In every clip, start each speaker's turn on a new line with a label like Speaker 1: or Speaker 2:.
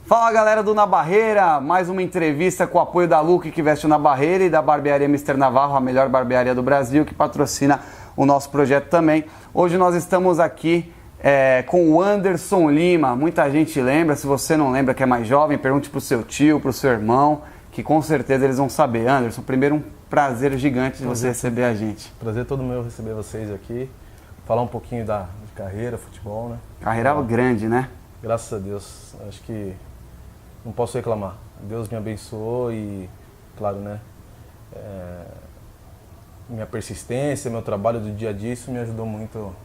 Speaker 1: Fala galera do Na Barreira, mais uma entrevista com o apoio da Look que veste na Barreira e da barbearia Mr. Navarro, a melhor barbearia do Brasil, que patrocina o nosso projeto também. Hoje nós estamos aqui com o Anderson Lima. Muita gente lembra, se você não lembra que é mais jovem, pergunte pro seu tio, pro seu irmão, que com certeza eles vão saber. Anderson, primeiro um prazer gigante de você receber a gente.
Speaker 2: Prazer todo meu receber vocês aqui, falar um pouquinho de carreira, futebol, né?
Speaker 1: Carreira grande, né?
Speaker 2: Graças a Deus, acho que não posso reclamar. Deus me abençoou e, claro, né? Minha persistência, meu trabalho do dia a dia, isso me ajudou muito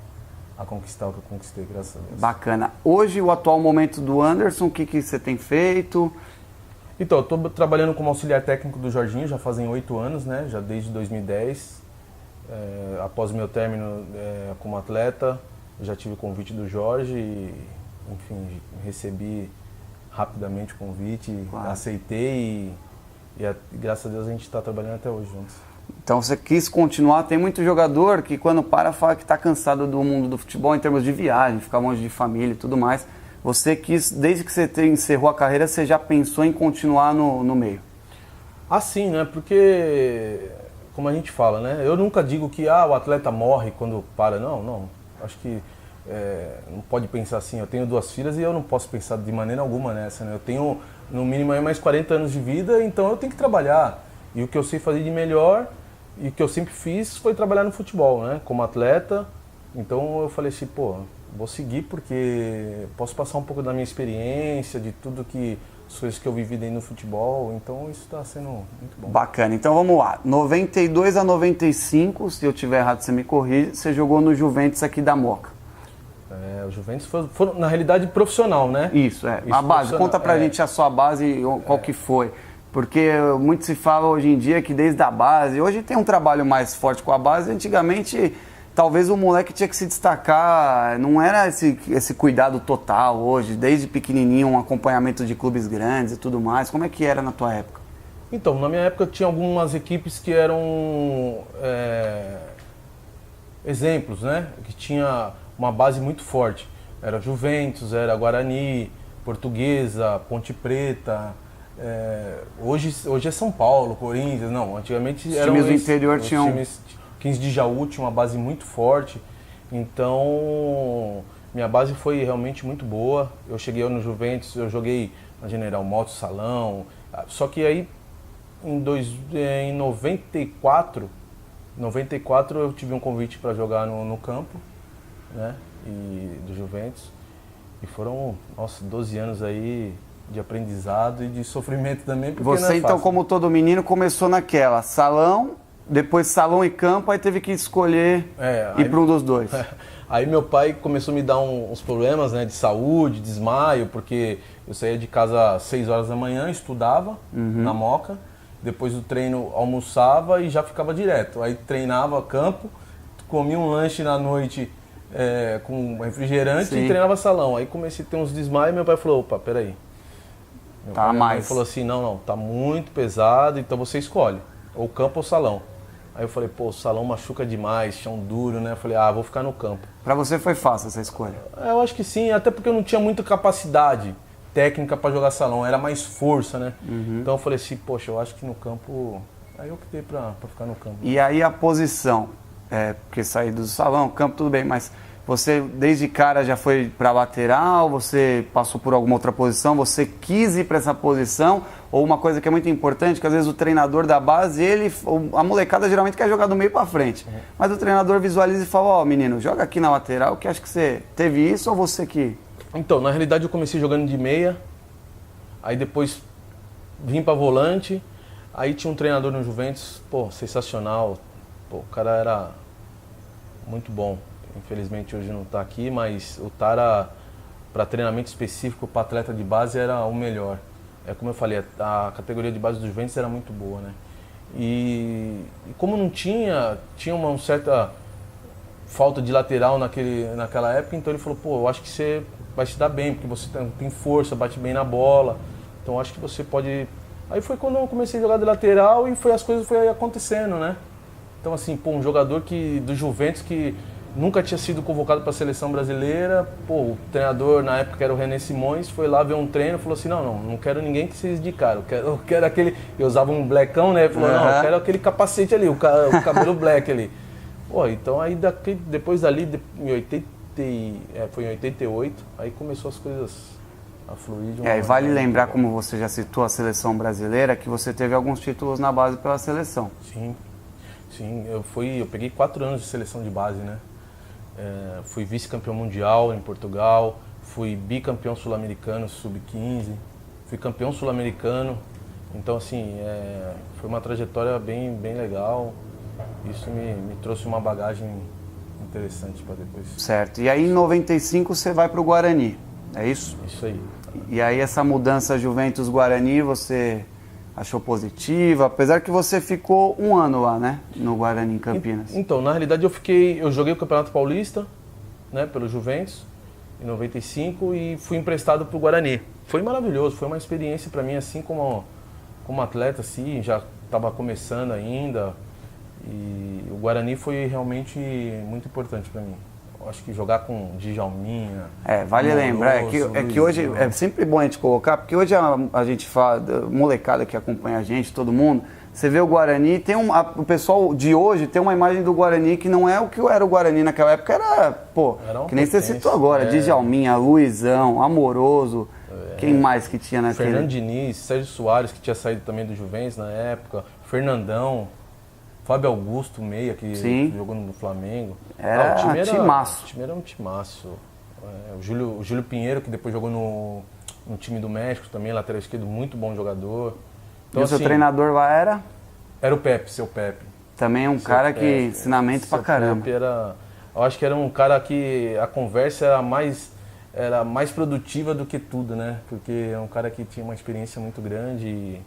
Speaker 2: a conquistar o que eu conquistei, graças a Deus.
Speaker 1: Bacana. Hoje, o atual momento do Anderson, o que você tem feito?
Speaker 2: Então, eu estou trabalhando como auxiliar técnico do Jorginho, já fazem 8 anos, né? Já desde 2010. Após o meu término como atleta, eu já tive o convite do Jorge e, enfim, recebi rapidamente o convite, claro. Aceitei e graças a Deus a gente está trabalhando até hoje juntos.
Speaker 1: Então você quis continuar, tem muito jogador que quando para fala que está cansado do mundo do futebol em termos de viagem, ficar longe de família e tudo mais. Você quis, desde que você encerrou a carreira, você já pensou em continuar no meio?
Speaker 2: Ah, sim, né? Porque, como a gente fala, né? Eu nunca digo que o atleta morre quando para, não. Acho que não pode pensar assim, eu tenho 2 filhas e eu não posso pensar de maneira alguma nessa, né? Eu tenho no mínimo aí mais 40 anos de vida, então eu tenho que trabalhar. E o que eu sei fazer de melhor e o que eu sempre fiz foi trabalhar no futebol, né? Como atleta. Então eu falei assim, vou seguir porque posso passar um pouco da minha experiência, de tudo as coisas que eu vivi dentro do futebol, então isso está sendo muito bom.
Speaker 1: Bacana, então vamos lá, 92 a 95, se eu tiver errado você me corrige, você jogou no Juventus aqui da Moca.
Speaker 2: O Juventus foi na realidade profissional, né?
Speaker 1: Isso, a base, conta pra gente a sua base, qual que foi. Porque muito se fala hoje em dia que desde a base, hoje tem um trabalho mais forte com a base, antigamente talvez o moleque tinha que se destacar, não era esse cuidado total hoje, desde pequenininho, um acompanhamento de clubes grandes e tudo mais. Como é que era na tua época?
Speaker 2: Então, na minha época tinha algumas equipes que eram exemplos, né? Que tinha uma base muito forte. Era Juventus, era Guarani, Portuguesa, Ponte Preta. Hoje é São Paulo, Corinthians, não. Antigamente eram
Speaker 1: times do interior tinham...
Speaker 2: 15 de Jaú tinha uma base muito forte, então minha base foi realmente muito boa. Eu cheguei no Juventus, eu joguei na General Motors, Salão, só que aí em 94 eu tive um convite para jogar no campo, né, do Juventus, e foram, 12 anos aí de aprendizado e de sofrimento também, porque
Speaker 1: Você, então, como todo menino, começou naquela, salão, depois salão e campo, aí teve que escolher ir para um dos dois.
Speaker 2: Aí meu pai começou a me dar uns problemas, né, de saúde, desmaio, porque eu saía de casa às 6 horas da manhã, estudava na Moca, depois do treino almoçava e já ficava direto. Aí treinava campo, comia um lanche na noite com refrigerante e treinava salão. Aí comecei a ter uns desmaios e meu pai falou, opa, peraí. Meu pai falou assim, não, tá muito pesado, então você escolhe, ou campo ou salão. Aí eu falei, o salão machuca demais, chão duro, né? Eu falei, vou ficar no campo.
Speaker 1: Pra você foi fácil essa escolha?
Speaker 2: Eu acho que sim, até porque eu não tinha muita capacidade técnica para jogar salão, era mais força, né? Então eu falei assim, poxa, eu acho que no campo... Aí eu optei pra ficar no campo.
Speaker 1: E aí a posição, porque sair do salão, campo, tudo bem, mas você desde cara já foi pra lateral, você passou por alguma outra posição, você quis ir pra essa posição, ou uma coisa que é muito importante, que às vezes o treinador da base, a molecada geralmente quer jogar do meio pra frente, mas o treinador visualiza e fala, menino, joga aqui na lateral, que acho que você teve isso, ou você que...
Speaker 2: Então, na realidade eu comecei jogando de meia, aí depois vim pra volante, aí tinha um treinador no Juventus, sensacional, o cara era muito bom. Infelizmente hoje não está aqui, mas o Tara, para treinamento específico para atleta de base, era o melhor. Como eu falei, a categoria de base dos Juventus era muito boa, né? E como não tinha uma certa falta de lateral naquela época, então ele falou, eu acho que você vai se dar bem, porque você tem força, bate bem na bola, então acho que você pode... Aí foi quando eu comecei a jogar de lateral e as coisas foram acontecendo, né? Então assim, um jogador do Juventus que nunca tinha sido convocado para a seleção brasileira. Pô, o treinador na época, que era o René Simões, foi lá ver um treino e falou assim, não quero ninguém que seja de cara, eu quero aquele... Eu usava um blackão, né? Ele falou, não, eu quero aquele capacete ali, o cabelo black ali. Pô, então aí depois dali, foi em 88, aí começou as coisas a fluir de uma
Speaker 1: E vale lembrar, como você já citou a seleção brasileira, que você teve alguns títulos na base pela seleção.
Speaker 2: Sim, eu peguei 4 anos de seleção de base, né? Fui vice-campeão mundial em Portugal, fui bicampeão sul-americano sub-15, fui campeão sul-americano. Então, assim, foi uma trajetória bem legal. Isso me trouxe uma bagagem interessante para depois.
Speaker 1: Certo. E aí, em 95, você vai para o Guarani, é isso?
Speaker 2: Isso aí.
Speaker 1: E aí, essa mudança Juventus-Guarani, você achou positiva? Apesar que você ficou um ano lá, né? No Guarani, em Campinas.
Speaker 2: Então, na realidade, eu joguei o Campeonato Paulista, né? Pelo Juventus, em 95, e fui emprestado para o Guarani. Foi maravilhoso, foi uma experiência para mim, assim, como atleta, assim, já estava começando ainda. E o Guarani foi realmente muito importante para mim. Eu acho que jogar com Djalminha...
Speaker 1: Vale lembrar, que hoje é sempre bom a gente colocar, porque hoje a gente fala, molecada que acompanha a gente, todo mundo, você vê o Guarani, o pessoal de hoje tem uma imagem do Guarani que não é o que era o Guarani naquela época, era que nem você citou agora, Djalminha, Luizão, Amoroso, quem mais que tinha naquele...
Speaker 2: Fernando Diniz, Sérgio Soares, que tinha saído também do Juventus na época, Fernandão, Fábio Augusto, meia, que jogou no Flamengo.
Speaker 1: Era um timaço.
Speaker 2: O time era um timaço. O Júlio Pinheiro, que depois jogou no time do México também, lateral esquerdo, muito bom jogador. Então,
Speaker 1: e o seu treinador lá era?
Speaker 2: Era o Pepe, seu Pepe.
Speaker 1: Também um cara que ensinamento pra caramba.
Speaker 2: Pepe eu acho que era um cara que a conversa era mais produtiva do que tudo, né? Porque é um cara que tinha uma experiência muito grande e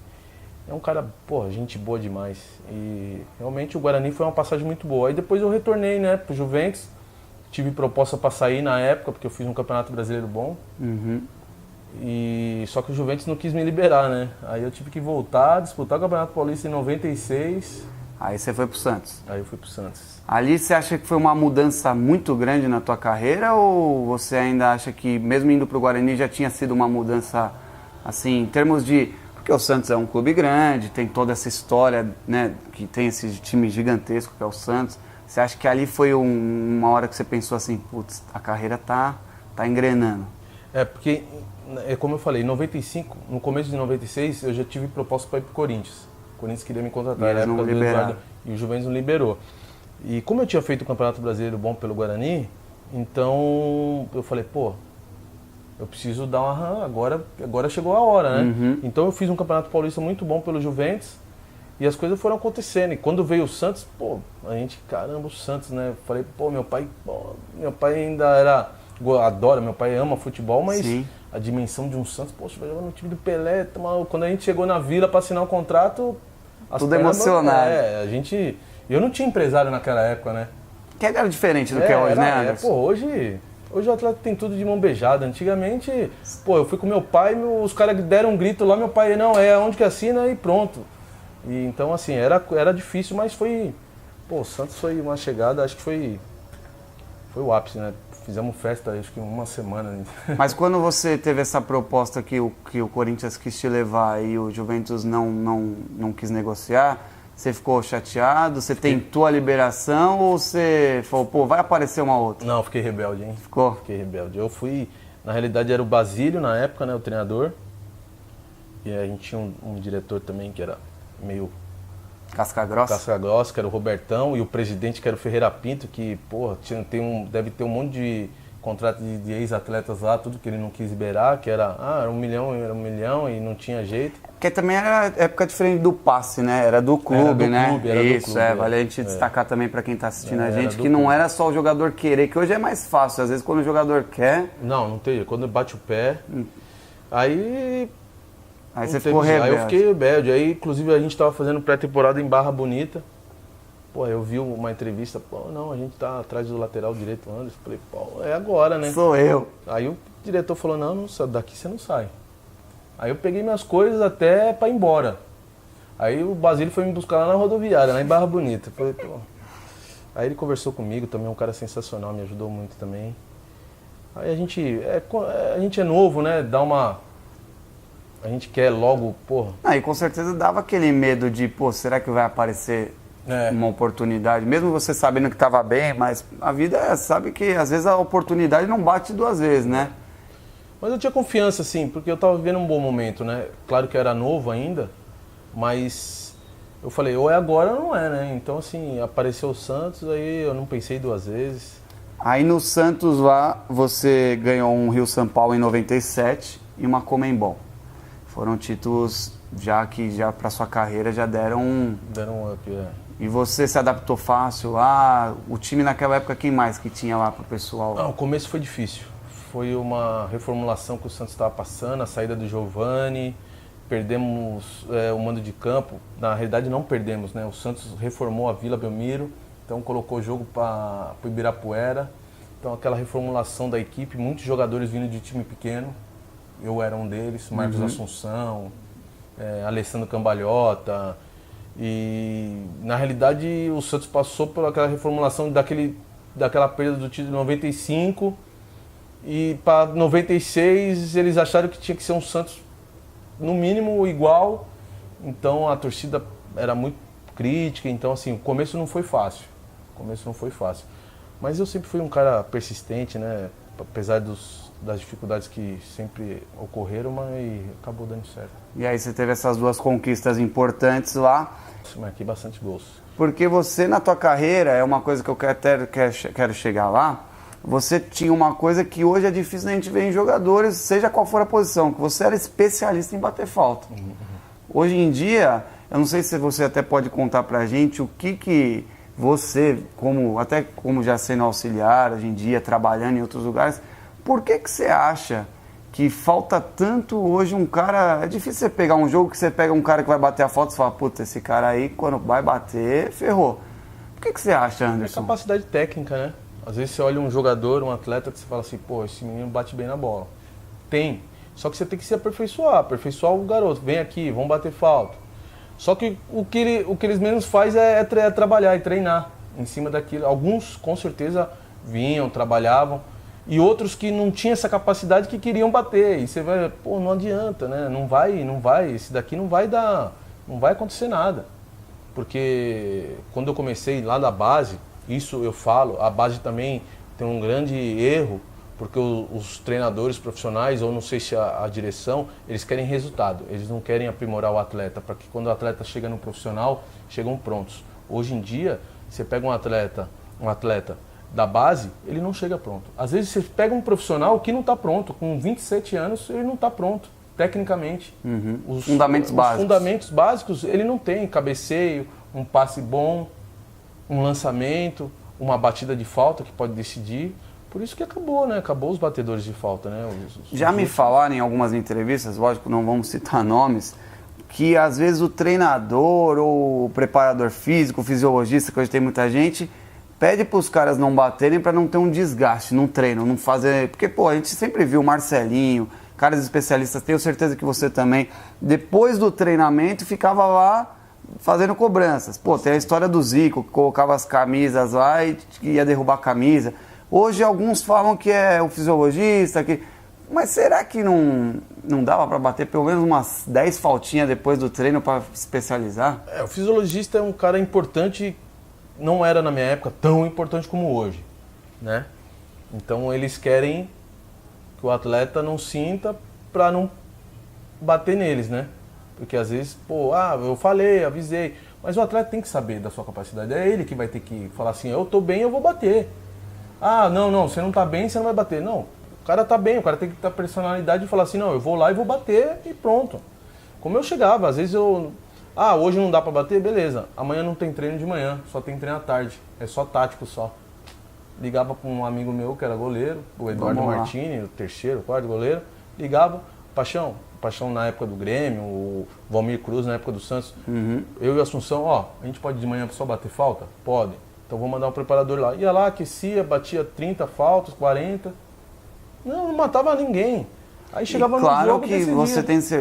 Speaker 2: é um cara, gente boa demais. E realmente o Guarani foi uma passagem muito boa. Aí depois eu retornei, né, pro Juventus. Tive proposta para sair na época, porque eu fiz um campeonato brasileiro bom. Só que o Juventus não quis me liberar, né? Aí eu tive que voltar, disputar o Campeonato Paulista em 96.
Speaker 1: Aí você foi pro Santos?
Speaker 2: Aí eu fui pro Santos.
Speaker 1: Ali você acha que foi uma mudança muito grande na tua carreira ou você ainda acha que, mesmo indo pro Guarani, já tinha sido uma mudança, assim, em termos de... Porque o Santos é um clube grande, tem toda essa história, né, que tem esse time gigantesco que é o Santos. Você acha que ali foi uma hora que você pensou assim, putz, a carreira tá engrenando?
Speaker 2: Porque, como eu falei, em 95, no começo de 96, eu já tive proposta para ir pro Corinthians. O Corinthians queria me contratar,
Speaker 1: na época do Eduardo,
Speaker 2: e o Juventus não liberou. E como eu tinha feito o Campeonato Brasileiro bom pelo Guarani, então eu falei, eu preciso dar uma... Agora chegou a hora, né? Então eu fiz um Campeonato Paulista muito bom pelo Juventus e as coisas foram acontecendo. E quando veio o Santos, a gente, caramba, o Santos, né? Eu falei, meu pai ainda adora, meu pai ama futebol, mas a dimensão de um Santos, vai jogar no time do Pelé. Quando a gente chegou na Vila para assinar o contrato...
Speaker 1: Tudo emocionado.
Speaker 2: Eu não tinha empresário naquela época, né?
Speaker 1: Que era diferente do que é hoje, né, Anderson?
Speaker 2: Hoje o atleta tem tudo de mão beijada. Antigamente, eu fui com meu pai, os caras deram um grito lá, meu pai, não, onde que assina e pronto. E, então, assim, era difícil, mas foi... o Santos foi uma chegada, acho que foi o ápice, né? Fizemos festa, acho que uma semana.
Speaker 1: Mas quando você teve essa proposta que o Corinthians quis te levar e o Juventus não quis negociar, você ficou chateado? Você tentou a liberação ou você falou, vai aparecer uma outra?
Speaker 2: Não, fiquei rebelde, hein?
Speaker 1: Ficou?
Speaker 2: Fiquei rebelde. Eu fui, na realidade era o Basílio na época, né, o treinador. E a gente tinha um diretor também que era meio...
Speaker 1: Casca grossa,
Speaker 2: que era o Robertão, e o presidente que era o Ferreira Pinto, que, deve ter um monte de contrato de ex-atletas lá, tudo que ele não quis liberar, que era 1 milhão e não tinha jeito.
Speaker 1: Porque também era época diferente do passe, né? Era do clube, né? Isso, vale a gente destacar também para quem está assistindo a gente, que não era só o jogador querer, que hoje é mais fácil, às vezes quando o jogador quer...
Speaker 2: Não tem, quando bate o pé, Aí
Speaker 1: você ficou rebelde.
Speaker 2: Aí eu fiquei rebelde, aí inclusive a gente estava fazendo pré-temporada em Barra Bonita. Eu vi uma entrevista, a gente tá atrás do lateral direito, Anderson. Falei, é agora, né?
Speaker 1: Sou eu.
Speaker 2: Aí o diretor falou, não, daqui você não sai. Aí eu peguei minhas coisas até pra ir embora. Aí o Basílio foi me buscar lá na rodoviária, lá em Barra Bonita. Falei, Aí ele conversou comigo também, um cara sensacional, me ajudou muito também. Aí a gente é novo, né? A gente quer logo, porra.
Speaker 1: E com certeza dava aquele medo de, pô, será que vai aparecer uma oportunidade? Mesmo você sabendo que estava bem, mas a vida sabe que às vezes a oportunidade não bate duas vezes, né?
Speaker 2: Mas eu tinha confiança, assim, porque eu estava vivendo um bom momento, né? Claro que eu era novo ainda, mas eu falei, ou é agora ou não é, né? Então, assim, apareceu o Santos, aí eu não pensei duas vezes.
Speaker 1: Aí no Santos lá, você ganhou um Rio-São Paulo em 97 e uma Conmebol. Foram títulos que para sua carreira já deram um
Speaker 2: up,
Speaker 1: E você se adaptou fácil lá? O time naquela época, quem mais que tinha lá pro pessoal?
Speaker 2: Não, o começo foi difícil. Foi uma reformulação que o Santos estava passando, a saída do Giovani, perdemos o mando de campo. Na realidade não perdemos, né? O Santos reformou a Vila Belmiro, então colocou o jogo para o Ibirapuera. Então aquela reformulação da equipe, muitos jogadores vindo de time pequeno. Eu era um deles, Marcos Assunção, Alessandro Cambalhota. E na realidade o Santos passou por aquela reformulação daquela perda do título de 95 e para 96 eles acharam que tinha que ser um Santos no mínimo igual, então a torcida era muito crítica, então assim, o começo não foi fácil, mas eu sempre fui um cara persistente, né, apesar das dificuldades que sempre ocorreram, mas acabou dando certo.
Speaker 1: E aí você teve essas duas conquistas importantes lá.
Speaker 2: Marquei bastante gols.
Speaker 1: Porque você, na tua carreira, é uma coisa que eu quero chegar lá, você tinha uma coisa que hoje é difícil a gente ver em jogadores, seja qual for a posição, que você era especialista em bater falta. Hoje em dia, eu não sei se você até pode contar pra gente o que você, como já sendo auxiliar, hoje em dia, trabalhando em outros lugares, por que você acha que falta tanto hoje um cara... É difícil você pegar um jogo que você pega um cara que vai bater a falta e fala, puta, esse cara aí, quando vai bater, ferrou. Por que você acha, Anderson?
Speaker 2: É capacidade técnica, né? Às vezes você olha um jogador, um atleta, que você fala assim, pô, esse menino bate bem na bola. Tem. Só que você tem que se aperfeiçoar o garoto. Vem aqui, vamos bater falta. Só que o que eles menos fazem é trabalhar e treinar em cima daquilo. Alguns, com certeza, vinham, trabalhavam. E outros que não tinham essa capacidade que queriam bater. E você vai, pô, não adianta, né? Não vai, esse daqui não vai acontecer nada. Porque quando eu comecei lá da base, isso eu falo, a base também tem um grande erro, porque os treinadores profissionais, ou não sei se a direção, eles querem resultado. Eles não querem aprimorar o atleta, para que quando o atleta chega no profissional, chegam prontos. Hoje em dia, você pega um atleta da base, ele não chega pronto. Às vezes você pega um profissional que não está pronto, com 27 anos ele não está pronto, tecnicamente.
Speaker 1: Os fundamentos básicos.
Speaker 2: Os fundamentos básicos ele não tem, cabeceio, um passe bom, um lançamento, uma batida de falta que pode decidir. Por isso que acabou, né? Acabou os batedores de falta, né?
Speaker 1: Já me falaram em algumas entrevistas, lógico, não vamos citar nomes, que às vezes o treinador ou o preparador físico, o fisiologista, que hoje tem muita gente, pede para os caras não baterem para não ter um desgaste no treino, não fazer... Porque, pô, a gente sempre viu o Marcelinho, caras especialistas, tenho certeza que você também, depois do treinamento ficava lá fazendo cobranças. Pô, tem a história do Zico, que colocava as camisas lá e ia derrubar a camisa. Hoje alguns falam que é o fisiologista, mas será que não dava para bater pelo menos umas 10 faltinhas depois do treino para especializar?
Speaker 2: O fisiologista é um cara importante, não era na minha época tão importante como hoje, né? Então eles querem que o atleta não sinta para não bater neles, né? Porque às vezes, pô, eu falei, avisei, mas o atleta tem que saber da sua capacidade, é ele que vai ter que falar assim, eu tô bem, eu vou bater. Não, você não tá bem, você não vai bater. Não, o cara tá bem, o cara tem que ter a personalidade de falar assim, não, eu vou lá e vou bater e pronto. Como eu chegava, às vezes hoje não dá pra bater, beleza, amanhã não tem treino de manhã, só tem treino à tarde, é só tático só. Ligava pra um amigo meu que era goleiro, o Eduardo Martini, o terceiro, o quarto goleiro, ligava, Paixão na época do Grêmio, o Valmir Cruz na época do Santos, eu e o Assunção, a gente pode de manhã só bater falta? Pode. Então vou mandar um preparador lá. Ia lá, aquecia, batia 30 faltas, 40. Não matava ninguém. Aí chegava
Speaker 1: claro
Speaker 2: no jogo,
Speaker 1: que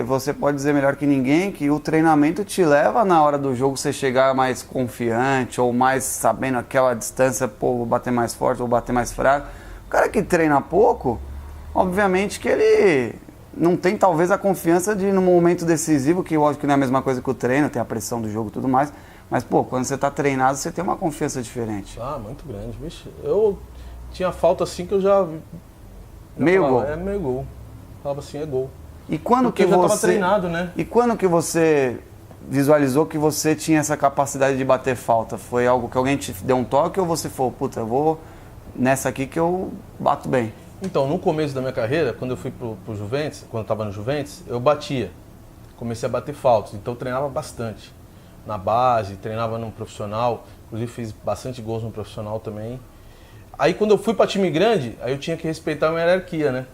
Speaker 1: você pode dizer melhor que ninguém que o treinamento te leva na hora do jogo você chegar mais confiante ou mais sabendo aquela distância, pô, vou bater mais forte, vou bater mais fraco. O cara que treina pouco, obviamente que ele não tem talvez a confiança de no momento decisivo, que lógico que não é a mesma coisa que o treino, tem a pressão do jogo e tudo mais, mas pô, quando você tá treinado você tem uma confiança diferente.
Speaker 2: Ah, muito grande, vixe. Eu tinha falta assim que eu já
Speaker 1: meio
Speaker 2: falava,
Speaker 1: gol.
Speaker 2: É meio gol. Falava assim, é gol.
Speaker 1: E quando
Speaker 2: porque
Speaker 1: que
Speaker 2: eu já
Speaker 1: você
Speaker 2: estava treinado, né?
Speaker 1: E quando que você visualizou que você tinha essa capacidade de bater falta? Foi algo que alguém te deu um toque ou você falou, puta, eu vou nessa aqui que eu bato bem?
Speaker 2: Então, no começo da minha carreira, quando eu fui pro Juventus, quando eu estava no Juventus, eu batia. Comecei a bater faltas, então eu treinava bastante. Na base, treinava no profissional, inclusive fiz bastante gols no profissional também. Aí quando eu fui para time grande, aí eu tinha que respeitar a minha hierarquia, né?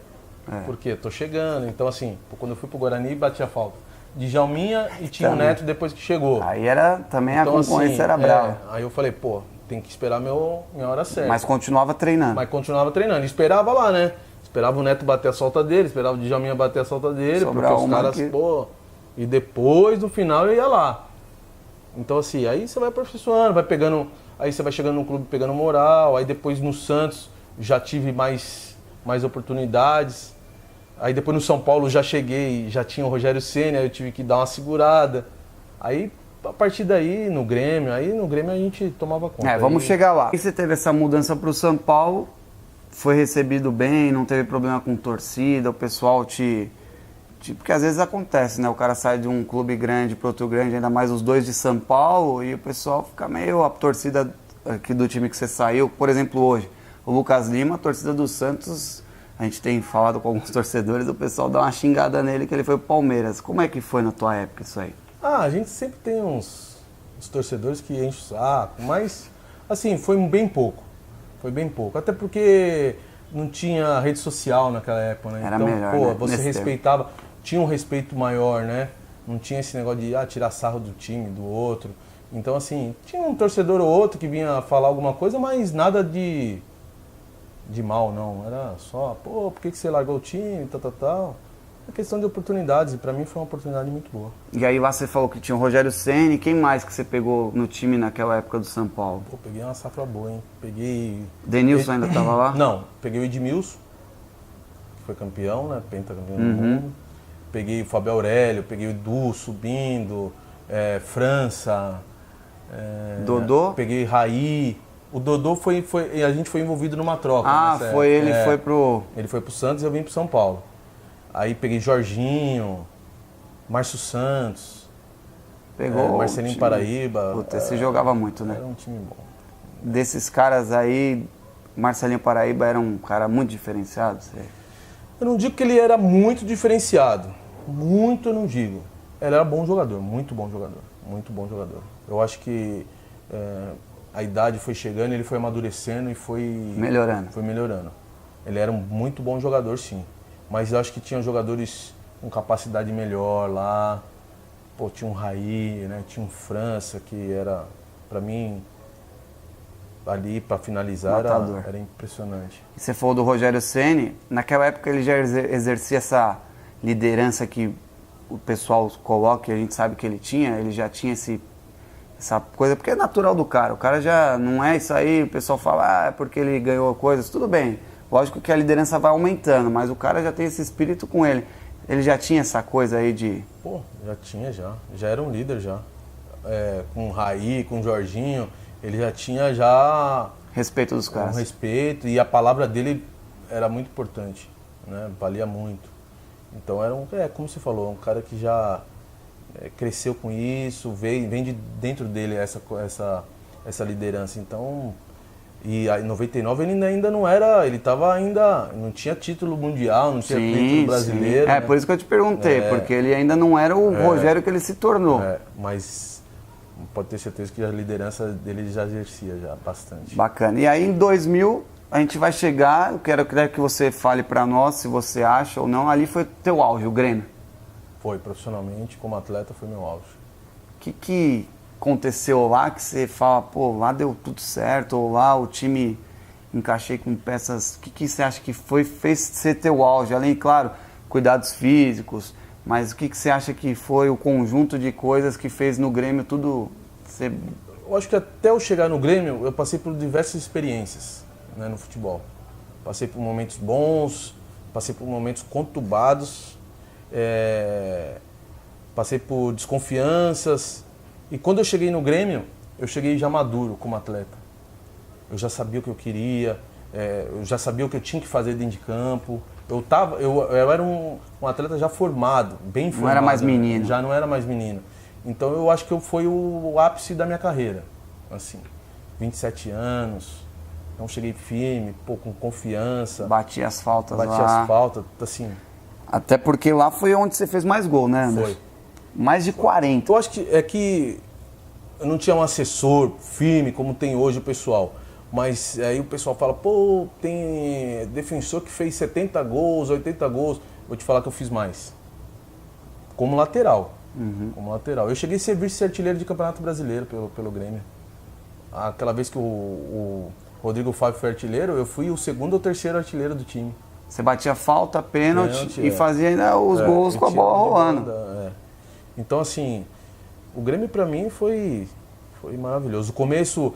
Speaker 2: Porque tô chegando, então assim, quando eu fui pro Guarani, batia falta. Djalminha e tinha o Neto depois que chegou.
Speaker 1: Aí era também
Speaker 2: então,
Speaker 1: a concorrência
Speaker 2: assim,
Speaker 1: era brava.
Speaker 2: Aí eu falei, pô, tem que esperar minha hora certa.
Speaker 1: Mas continuava treinando.
Speaker 2: Mas continuava treinando. E esperava lá, né? Esperava o Neto bater a solta dele, esperava o Djalminha bater a solta dele,
Speaker 1: Sobrar
Speaker 2: porque os caras, pô... E depois, no final, eu ia lá. Então assim, aí você vai aperfeiçoando, vai pegando... Aí você vai chegando no clube pegando moral, aí depois no Santos já tive mais oportunidades. Aí depois no São Paulo já cheguei, já tinha o Rogério Ceni, aí eu tive que dar uma segurada. Aí a partir daí, no Grêmio a gente tomava conta.
Speaker 1: Vamos chegar lá. E você teve essa mudança para o São Paulo, foi recebido bem, não teve problema com torcida, o pessoal porque às vezes acontece, né? O cara sai de um clube grande para outro grande, ainda mais os dois de São Paulo, e o pessoal fica meio a torcida aqui do time que você saiu. Por exemplo, hoje, o Lucas Lima, a torcida do Santos, a gente tem falado com alguns torcedores, o pessoal dá uma xingada nele que ele foi pro Palmeiras. Como é que foi na tua época isso aí?
Speaker 2: A gente sempre tem uns torcedores que enchem o saco, mas assim, foi bem pouco. Foi bem pouco. Até porque não tinha rede social naquela época, né?
Speaker 1: Era
Speaker 2: então,
Speaker 1: melhor,
Speaker 2: pô,
Speaker 1: né?
Speaker 2: você
Speaker 1: Nesse
Speaker 2: respeitava, tinha um respeito maior, né? Não tinha esse negócio de tirar sarro do time, do outro. Então, assim, tinha um torcedor ou outro que vinha falar alguma coisa, mas nada de mal, não. Era só, pô, por que você largou o time, tal. É questão de oportunidades, e pra mim foi uma oportunidade muito boa.
Speaker 1: E aí lá você falou que tinha o Rogério Ceni, quem mais que você pegou no time naquela época do São Paulo?
Speaker 2: Pô, peguei uma safra boa, hein? Peguei...
Speaker 1: Denilson ainda tava lá?
Speaker 2: Não, peguei o Edmilson, que foi campeão, né? Pentacampeão do mundo. Peguei o Fábio Aurélio, peguei o Edu subindo, França...
Speaker 1: Dodô?
Speaker 2: Peguei Raí. O Dodô a gente foi envolvido numa troca.
Speaker 1: Foi pro...
Speaker 2: Ele foi pro Santos e eu vim pro São Paulo. Aí peguei Jorginho, Márcio Santos,
Speaker 1: Pegou
Speaker 2: Marcelinho Paraíba.
Speaker 1: Puta, esse jogava muito, né?
Speaker 2: Era um time bom.
Speaker 1: Desses caras aí, Marcelinho Paraíba era um cara muito diferenciado?
Speaker 2: Eu não digo que ele era muito diferenciado. Muito eu não digo. Ele era bom jogador, muito bom jogador. Muito bom jogador. Eu acho que a idade foi chegando, ele foi amadurecendo e foi melhorando. Ele era um muito bom jogador, sim. Mas eu acho que tinha jogadores com capacidade melhor lá. Pô, tinha um Raí, né? Tinha um França, que era, pra mim, ali pra finalizar, era impressionante.
Speaker 1: E você falou do Rogério Ceni, naquela época ele já exercia essa liderança que o pessoal coloca, e a gente sabe que ele já tinha essa coisa, porque é natural do cara, o cara já não é isso aí, o pessoal fala, é porque ele ganhou coisas, tudo bem, lógico que a liderança vai aumentando, mas o cara já tem esse espírito com ele. Ele já tinha essa coisa aí de...
Speaker 2: Pô, já tinha, já era um líder já. Com o Raí, com o Jorginho, ele já tinha
Speaker 1: respeito dos caras.
Speaker 2: Um respeito, e a palavra dele era muito importante, né? Valia muito. Então era como você falou, um cara que já cresceu com isso, vem de dentro dele essa liderança. Então, e em 99 ele ainda não era, não tinha título mundial, não tinha título brasileiro.
Speaker 1: Né? Por isso que eu te perguntei, porque ele ainda não era o Rogério que ele se tornou.
Speaker 2: Mas pode ter certeza que a liderança dele já exercia já bastante.
Speaker 1: Bacana. E aí em 2000 a gente vai chegar, eu quero que você fale pra nós se você acha ou não, ali foi teu auge, o Grêmio.
Speaker 2: Foi, profissionalmente, como atleta foi meu auge.
Speaker 1: O que aconteceu lá que você fala, pô, lá deu tudo certo, ou lá o time encaixei com peças, o que você acha que fez ser teu auge? Além, claro, cuidados físicos, mas o que você acha que foi o conjunto de coisas que fez no Grêmio tudo ser...
Speaker 2: Eu acho que até eu chegar no Grêmio, eu passei por diversas experiências, né, no futebol. Passei por momentos bons, passei por momentos conturbados, passei por desconfianças. E quando eu cheguei no Grêmio, eu cheguei já maduro como atleta. Eu já sabia o que eu queria, eu já sabia o que eu tinha que fazer dentro de campo. Eu era um atleta já formado, bem formado.
Speaker 1: Não era mais menino.
Speaker 2: Já não era mais menino. Então eu acho que foi o ápice da minha carreira. Assim, 27 anos, então cheguei firme, com confiança.
Speaker 1: Bati as faltas lá.
Speaker 2: Bati as faltas, assim.
Speaker 1: Até porque lá foi onde você fez mais gol, né, Anderson?
Speaker 2: Foi.
Speaker 1: Mais de 40.
Speaker 2: Eu acho que eu não tinha um assessor firme como tem hoje o pessoal. Mas aí o pessoal fala, pô, tem defensor que fez 70 gols, 80 gols. Vou te falar que eu fiz mais. Como lateral. Como lateral. Eu cheguei a ser vice-artilheiro de Campeonato Brasileiro pelo Grêmio. Aquela vez que o Rodrigo Fábio foi artilheiro, eu fui o segundo ou terceiro artilheiro do time.
Speaker 1: Você batia falta, pênalti e fazia ainda os gols com a bola rolando.
Speaker 2: Então, assim, o Grêmio pra mim foi maravilhoso. O começo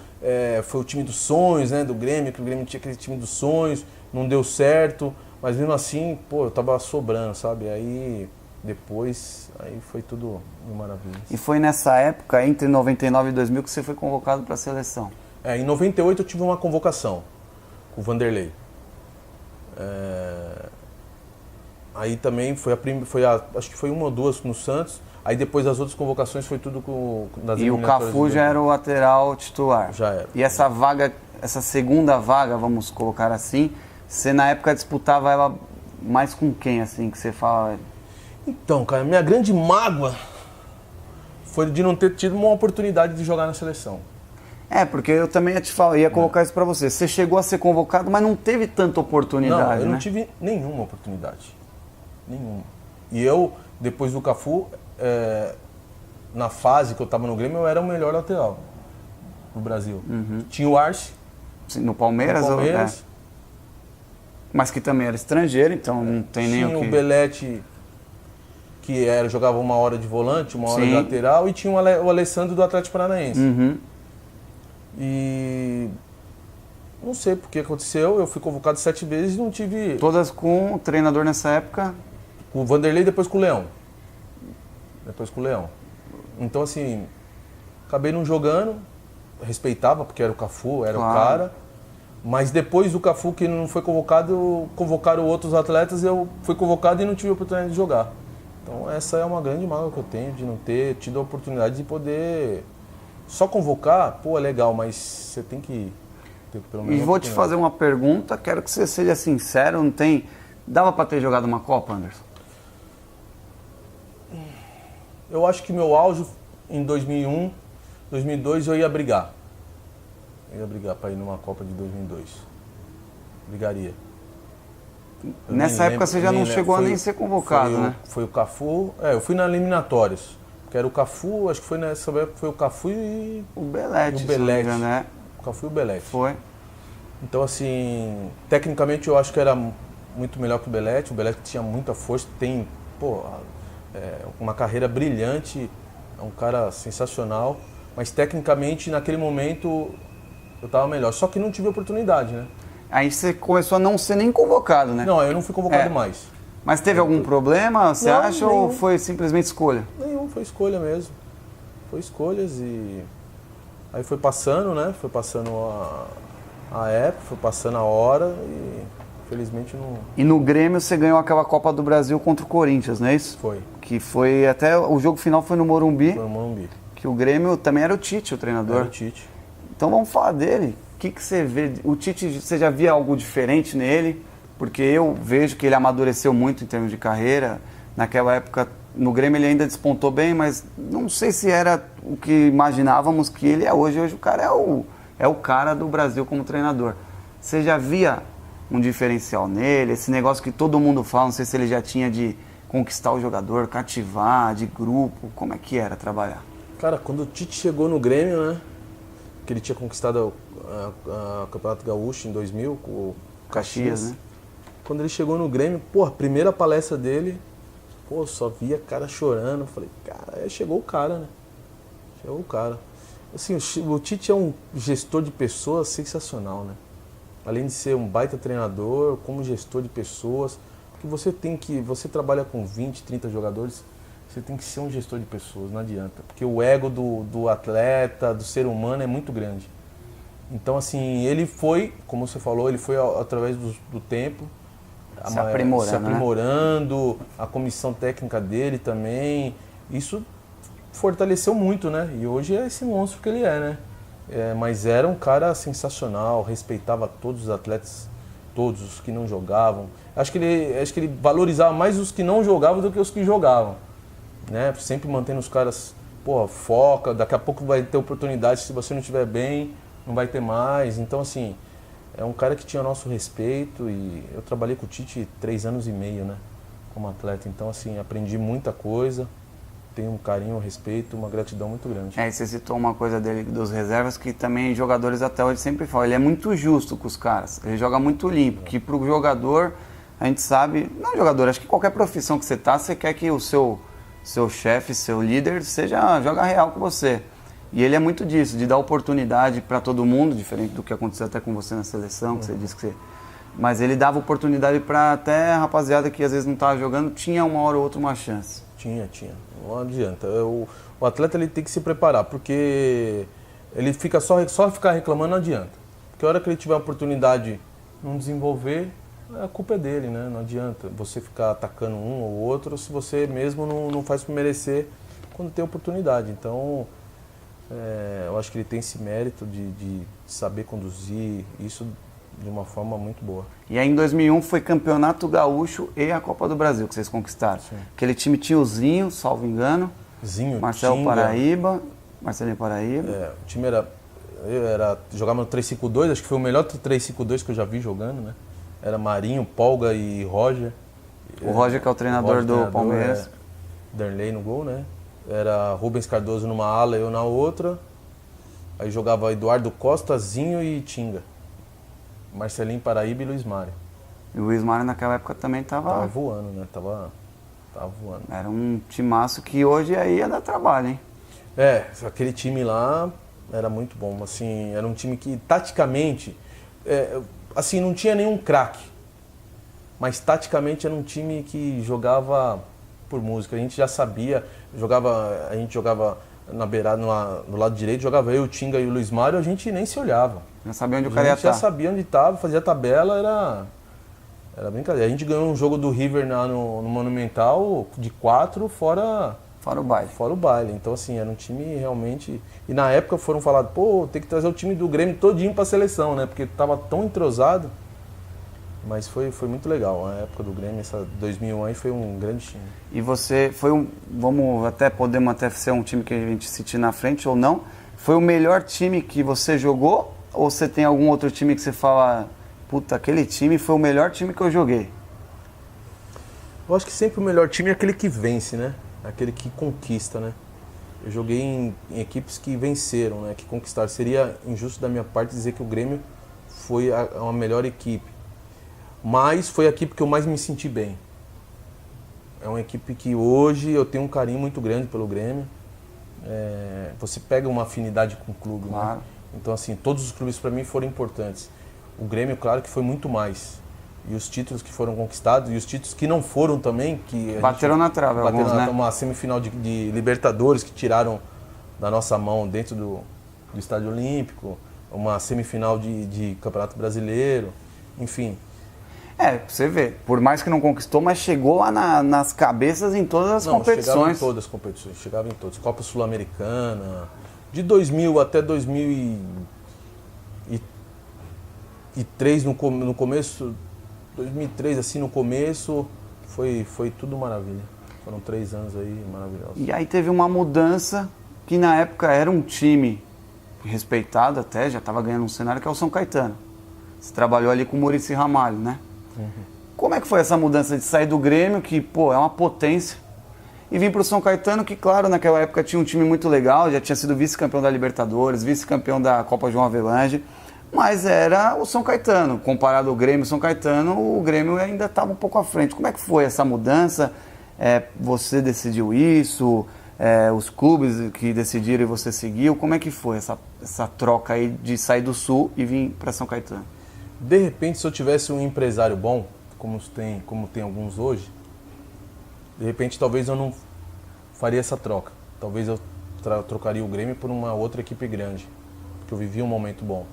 Speaker 2: foi o time dos sonhos, né, do Grêmio, que o Grêmio tinha aquele time dos sonhos, não deu certo, mas mesmo assim, pô, eu tava sobrando, sabe? Aí depois, aí foi tudo maravilhoso.
Speaker 1: E foi nessa época, entre 99 e 2000, que você foi convocado para a seleção?
Speaker 2: Em 98 eu tive uma convocação com o Vanderlei. Aí também acho que foi uma ou duas no Santos. Aí depois as outras convocações foi tudo nas
Speaker 1: E o Cafu já era o lateral titular?
Speaker 2: Já era.
Speaker 1: E essa vaga, essa segunda vaga, vamos colocar assim, você na época disputava ela mais com quem, assim, que você fala?
Speaker 2: Então, cara, minha grande mágoa foi de não ter tido uma oportunidade de jogar na seleção.
Speaker 1: Porque eu também ia colocar isso pra você. Você chegou a ser convocado, mas não teve tanta oportunidade,
Speaker 2: Não, eu
Speaker 1: né?
Speaker 2: não tive nenhuma oportunidade. Nenhuma. E eu, depois do Cafu, na fase que eu estava no Grêmio, eu era o melhor lateral no Brasil. Tinha o Arce.
Speaker 1: No Palmeiras? Mas que também era estrangeiro, então não tem nem o que...
Speaker 2: Tinha o Belete, que jogava uma hora de volante, uma hora de lateral, e tinha o Alessandro do Atlético Paranaense. E não sei por que aconteceu, eu fui convocado 7 vezes e não tive...
Speaker 1: Todas com o treinador nessa época?
Speaker 2: Com o Vanderlei e depois com o Leão. Então, assim, acabei não jogando, respeitava, porque era o Cafu, era o cara. Mas depois do Cafu, que não foi convocado, convocaram outros atletas, eu fui convocado e não tive a oportunidade de jogar. Então essa é uma grande mágoa que eu tenho, de não ter tido a oportunidade de poder só convocar. Pô, é legal, mas você tem que ter pelo menos...
Speaker 1: E vou te fazer uma pergunta, quero que você seja sincero, não tem... Dava para ter jogado uma Copa, Anderson?
Speaker 2: Eu acho que meu auge em 2001, 2002 eu ia brigar. Eu ia brigar para ir numa Copa de 2002. Brigaria.
Speaker 1: Nessa época você já não chegou a nem ser convocado, né?
Speaker 2: Foi o Cafu, eu fui nas eliminatórias. Que era o Cafu, acho que foi nessa época foi o Cafu e
Speaker 1: o Belete.
Speaker 2: Né? O Cafu e o Belete.
Speaker 1: Foi.
Speaker 2: Então, assim, tecnicamente eu acho que era muito melhor que o Belete. O Belete tinha muita força, tem, uma carreira brilhante, é um cara sensacional. Mas tecnicamente, naquele momento, eu estava melhor. Só que não tive oportunidade, né?
Speaker 1: Aí você começou a não ser nem convocado, né?
Speaker 2: Não, eu não fui convocado mais.
Speaker 1: Mas teve algum problema, você acha,
Speaker 2: nenhum.
Speaker 1: ou foi simplesmente escolha?
Speaker 2: Nenhum, foi escolha mesmo. Foi escolhas e... Aí foi passando, né? Foi passando a época, foi passando a hora e infelizmente não...
Speaker 1: E no Grêmio você ganhou aquela Copa do Brasil contra o Corinthians, não é isso?
Speaker 2: Foi.
Speaker 1: Que foi até... O jogo final foi no Morumbi.
Speaker 2: Foi no Morumbi.
Speaker 1: Que o Grêmio também era o Tite, o treinador.
Speaker 2: Era o Tite.
Speaker 1: Então vamos falar dele. O que você vê? O Tite, você já via algo diferente nele? Porque eu vejo que ele amadureceu muito em termos de carreira. Naquela época, no Grêmio ele ainda despontou bem, mas não sei se era o que imaginávamos que ele é hoje. Hoje o cara é o cara do Brasil como treinador. Você já via um diferencial nele? Esse negócio que todo mundo fala, não sei se ele já tinha de conquistar o jogador, cativar, de grupo. Como é que era trabalhar?
Speaker 2: Cara, quando o Tite chegou no Grêmio, né? Que ele tinha conquistado o Campeonato Gaúcho em 2000 com o
Speaker 1: Caxias, né?
Speaker 2: Quando ele chegou no Grêmio, pô, a primeira palestra dele, pô, só via cara chorando. Eu falei, cara, aí chegou o cara, né? Chegou o cara. Assim, o Tite é um gestor de pessoas sensacional, né? Além de ser um baita treinador, como gestor de pessoas, porque você trabalha com 20, 30 jogadores, você tem que ser um gestor de pessoas, não adianta. Porque o ego do atleta, do ser humano é muito grande. Então, assim, ele foi, como você falou, ele foi através do tempo, se aprimorando, a comissão técnica dele também. Isso fortaleceu muito, né? E hoje é esse monstro que ele é, né? Mas era um cara sensacional, respeitava todos os atletas, todos os que não jogavam. Acho que ele valorizava mais os que não jogavam do que os que jogavam, né? Sempre mantendo os caras, pô, foca, daqui a pouco vai ter oportunidade, se você não estiver bem, não vai ter mais. Então, assim, é um cara que tinha nosso respeito e eu trabalhei com o Tite 3 anos e meio, né, como atleta. Então, assim, aprendi muita coisa, tenho um carinho, um respeito, uma gratidão muito grande.
Speaker 1: E você citou uma coisa dele dos reservas que também jogadores até hoje sempre falam. Ele é muito justo com os caras, ele joga muito limpo, que pro jogador, a gente sabe, não jogador, acho que qualquer profissão que você tá, você quer que o seu chefe, seu líder, joga real com você. E ele é muito disso, de dar oportunidade para todo mundo, diferente do que aconteceu até com você na seleção, que você disse que você... Mas ele dava oportunidade para até a rapaziada que às vezes não estava jogando, tinha uma hora ou outra uma chance.
Speaker 2: Tinha. Não adianta. O atleta ele tem que se preparar, porque ele fica só ficar reclamando não adianta. Porque a hora que ele tiver a oportunidade de não desenvolver, a culpa é dele, né? Não adianta você ficar atacando um ou outro se você mesmo não faz por merecer quando tem oportunidade. Então... eu acho que ele tem esse mérito de saber conduzir isso de uma forma muito boa.
Speaker 1: E aí em 2001 foi Campeonato Gaúcho e a Copa do Brasil que vocês conquistaram.
Speaker 2: Sim.
Speaker 1: Aquele time tinha o Zinho, salvo engano, Marcelinho Paraíba.
Speaker 2: O time jogava no 3-5-2, acho que foi o melhor 3-5-2 que eu já vi jogando, né? Era Marinho, Polga e Roger.
Speaker 1: O Roger que é o treinador do Palmeiras.
Speaker 2: Derlei no gol, né? Era Rubens Cardoso numa ala e eu na outra. Aí jogava Eduardo Costa, Zinho e Tinga. Marcelinho Paraíba e Luiz Mário.
Speaker 1: E o Luiz Mário naquela época também
Speaker 2: Tava voando, né? Tava voando.
Speaker 1: Era um timaço que hoje aí ia dar trabalho, hein?
Speaker 2: Aquele time lá era muito bom. Assim, era um time que taticamente, assim, não tinha nenhum craque. Mas taticamente era um time que jogava por música. A gente já sabia, a gente jogava na beirada, no lado direito, jogava eu, o Tinga e o Luiz Mário, a gente nem se olhava.
Speaker 1: Já sabia onde o cara ia estar.
Speaker 2: Já sabia onde estava, fazia tabela, era brincadeira. A gente ganhou um jogo do River no Monumental de 4 fora o baile. Então, assim, era um time realmente... E na época foram falados, pô, tem que trazer o time do Grêmio todinho pra seleção, né? Porque estava tão entrosado. Mas foi muito legal. A época do Grêmio, essa 2001 aí, foi um grande time.
Speaker 1: E você foi podemos até ser um time que a gente cite na frente ou não. Foi o melhor time que você jogou? Ou você tem algum outro time que você fala, puta, aquele time foi o melhor time que eu joguei?
Speaker 2: Eu acho que sempre o melhor time é aquele que vence, né? Aquele que conquista, né? Eu joguei em equipes que venceram, né? Que conquistaram. Seria injusto da minha parte dizer que o Grêmio foi a melhor equipe. Mas foi a equipe que eu mais me senti bem. É uma equipe que hoje eu tenho um carinho muito grande pelo Grêmio. Você pega uma afinidade com o clube,
Speaker 1: claro,
Speaker 2: né? Então, assim, todos os clubes para mim foram importantes. O Grêmio, claro que foi muito mais. E os títulos que foram conquistados e os títulos que não foram também, que
Speaker 1: bateram na trave, alguns, né?
Speaker 2: Uma semifinal de Libertadores que tiraram da nossa mão dentro do Estádio Olímpico, uma semifinal de Campeonato Brasileiro, enfim.
Speaker 1: Você vê, por mais que não conquistou, mas chegou lá nas cabeças em todas as competições.
Speaker 2: Chegava em todas as competições, chegava em todas. Copa Sul-Americana, de 2000 até 2003, no começo, 2003, assim, no começo, foi tudo maravilha. Foram 3 anos aí maravilhosos.
Speaker 1: E aí teve uma mudança, que na época era um time respeitado até, já estava ganhando um cenário, que é o São Caetano. Você trabalhou ali com o Muricy Ramalho, né? Uhum. Como é que foi essa mudança de sair do Grêmio, que, pô, é uma potência, e vir para o São Caetano, que, claro, naquela época tinha um time muito legal, já tinha sido vice-campeão da Libertadores, vice-campeão da Copa João Avelange, mas era o São Caetano. Comparado ao Grêmio e São Caetano, o Grêmio ainda estava um pouco à frente. Como é que foi essa mudança? Você decidiu isso? Os clubes que decidiram e você seguiu? Como é que foi essa troca aí de sair do Sul e vir para São Caetano?
Speaker 2: De repente, se eu tivesse um empresário bom, como tem alguns hoje, de repente talvez eu não faria essa troca. Talvez eu trocaria o Grêmio por uma outra equipe grande, porque eu vivia um momento bom.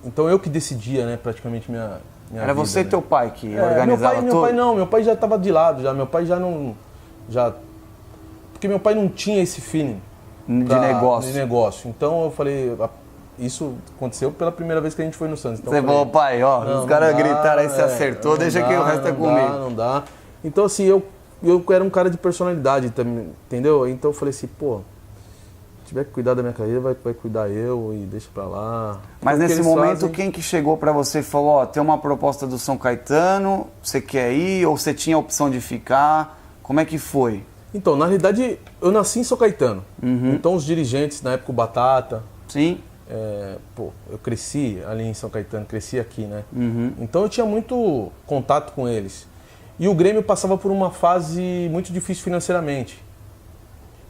Speaker 2: Então eu que decidia, né, praticamente minha
Speaker 1: Era
Speaker 2: vida,
Speaker 1: você e
Speaker 2: né?
Speaker 1: teu pai que organizava tudo?
Speaker 2: Meu pai não, meu pai já estava de lado, meu pai já não... Porque meu pai não tinha esse feeling
Speaker 1: de
Speaker 2: negócio. Então eu falei, isso aconteceu pela primeira vez que a gente foi no Santos. Então
Speaker 1: você falou, pai, os caras gritaram aí, você acertou, deixa que o resto é comigo.
Speaker 2: Não dá. Então assim, eu era um cara de personalidade também, entendeu? Então eu falei assim, pô, se tiver que cuidar da minha carreira, vai cuidar eu e deixa pra lá.
Speaker 1: Mas nesse momento, quem que chegou pra você e falou, tem uma proposta do São Caetano, você quer ir ou você tinha a opção de ficar? Como é que foi?
Speaker 2: Então, na realidade, eu nasci em São Caetano. Então os dirigentes, na época o Batata...
Speaker 1: Sim.
Speaker 2: Eu cresci ali em São Caetano, cresci aqui, né? Então eu tinha muito contato com eles. E o Grêmio passava por uma fase muito difícil financeiramente.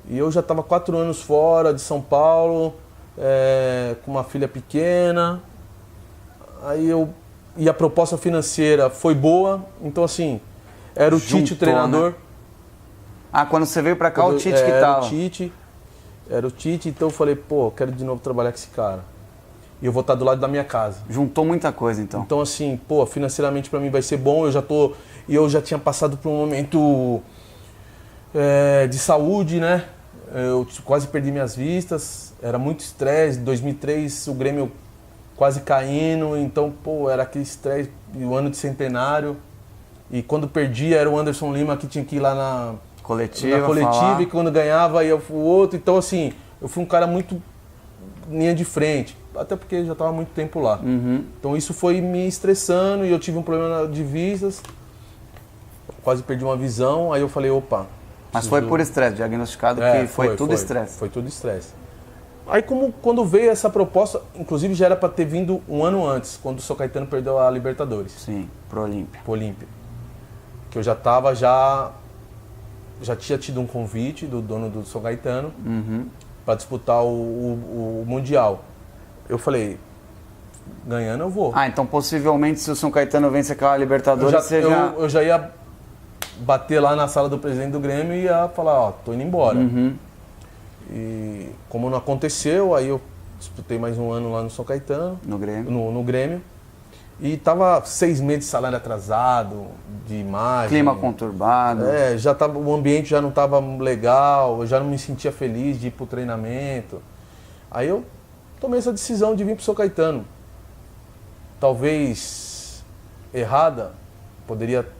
Speaker 2: E eu já estava 4 anos fora de São Paulo, com uma filha pequena. E a proposta financeira foi boa, então assim, era o Tite o treinador.
Speaker 1: Né? Quando você veio pra cá, o Tite que tava.
Speaker 2: Era o Tite, então eu falei, pô, eu quero de novo trabalhar com esse cara. E eu vou estar do lado da minha casa.
Speaker 1: Juntou muita coisa, então.
Speaker 2: Então assim, pô, financeiramente pra mim vai ser bom, eu já tinha passado por um momento de saúde, né? Eu quase perdi minhas vistas, era muito estresse. Em 2003 o Grêmio quase caindo, então, pô, era aquele estresse, o ano de centenário. E quando perdia era o Anderson Lima que tinha que ir lá na coletiva e quando ganhava ia o outro. Então, assim, eu fui um cara muito linha de frente, até porque já estava há muito tempo lá. Então isso foi me estressando e eu tive um problema de vistas, quase perdi uma visão, aí eu falei, opa...
Speaker 1: Mas foi por estresse, diagnosticado que foi tudo estresse.
Speaker 2: Foi tudo estresse. Aí quando veio essa proposta, inclusive já era para ter vindo um ano antes, quando o São Caetano perdeu a Libertadores.
Speaker 1: Sim, pro Olímpia.
Speaker 2: Que eu já tinha tido um convite do dono do São Caetano para disputar o Mundial. Eu falei, ganhando eu vou.
Speaker 1: Então possivelmente se o São Caetano vence aquela Libertadores,
Speaker 2: eu já ia bater lá na sala do presidente do Grêmio e ia falar, tô indo embora. E como não aconteceu, aí eu disputei mais um ano lá no São Caetano.
Speaker 1: No Grêmio.
Speaker 2: No Grêmio. E tava 6 meses de salário atrasado, de imagem.
Speaker 1: Clima conturbado.
Speaker 2: O ambiente já não estava legal, eu já não me sentia feliz de ir pro treinamento. Aí eu tomei essa decisão de vir pro São Caetano. Talvez errada,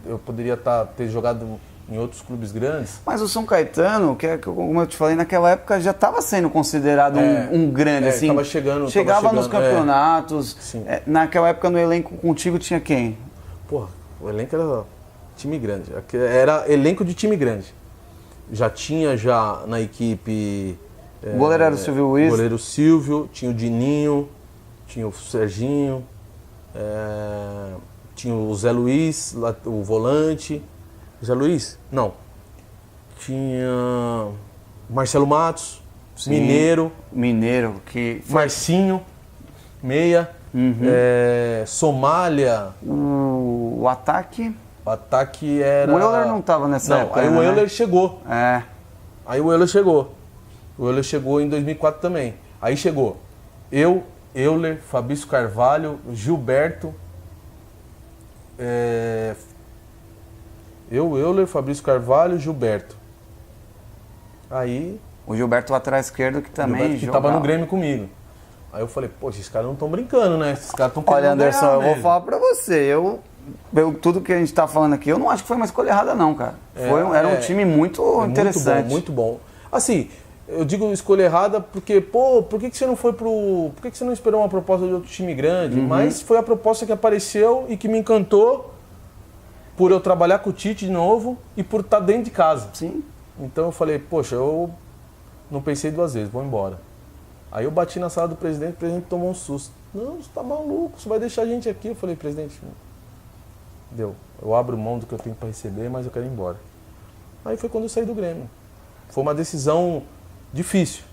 Speaker 2: eu poderia ter jogado em outros clubes grandes.
Speaker 1: Mas o São Caetano, como eu te falei, naquela época já estava sendo considerado um grande, assim. Chegava nos campeonatos. Naquela época no elenco contigo tinha quem?
Speaker 2: Porra, o elenco era time grande. Era elenco de time grande. Já tinha na equipe...
Speaker 1: O goleiro era o Silvio Luiz?
Speaker 2: O goleiro Silvio, tinha o Dininho, tinha o Serginho, tinha o Zé Luiz, o volante. Zé Luiz? Não. Tinha Marcelo Matos, sim.
Speaker 1: Mineiro, que...
Speaker 2: Marcinho, meia. Somália.
Speaker 1: O ataque?
Speaker 2: O ataque era...
Speaker 1: O Euler não estava nessa época,
Speaker 2: aí o Euler chegou.
Speaker 1: Aí
Speaker 2: o Euler chegou. O Euler chegou em 2004 também. Aí chegou Euler, Fabrício Carvalho, Gilberto... Euler, Fabrício Carvalho, Gilberto. Aí...
Speaker 1: O Gilberto lateral esquerdo que também
Speaker 2: jogava. Que tava no Grêmio comigo. Aí eu falei, poxa, esses caras não estão brincando, né? Esses caras estão querendo
Speaker 1: Olha, Anderson,
Speaker 2: ganhar,
Speaker 1: eu vou falar pra você. Tudo que a gente tá falando aqui, eu não acho que foi uma escolha errada não, cara. Era um time muito interessante.
Speaker 2: Muito bom. Assim, eu digo escolha errada porque, por que você não foi por que você não esperou uma proposta de outro time grande? Mas foi a proposta que apareceu e que me encantou por eu trabalhar com o Tite de novo e por estar dentro de casa.
Speaker 1: Sim.
Speaker 2: Então eu falei, poxa, eu não pensei 2 vezes, vou embora. Aí eu bati na sala do presidente, o presidente tomou um susto. Não, você tá maluco, você vai deixar a gente aqui. Eu falei, presidente, eu abro mão do que eu tenho para receber, mas eu quero ir embora. Aí foi quando eu saí do Grêmio. Foi uma decisão difícil.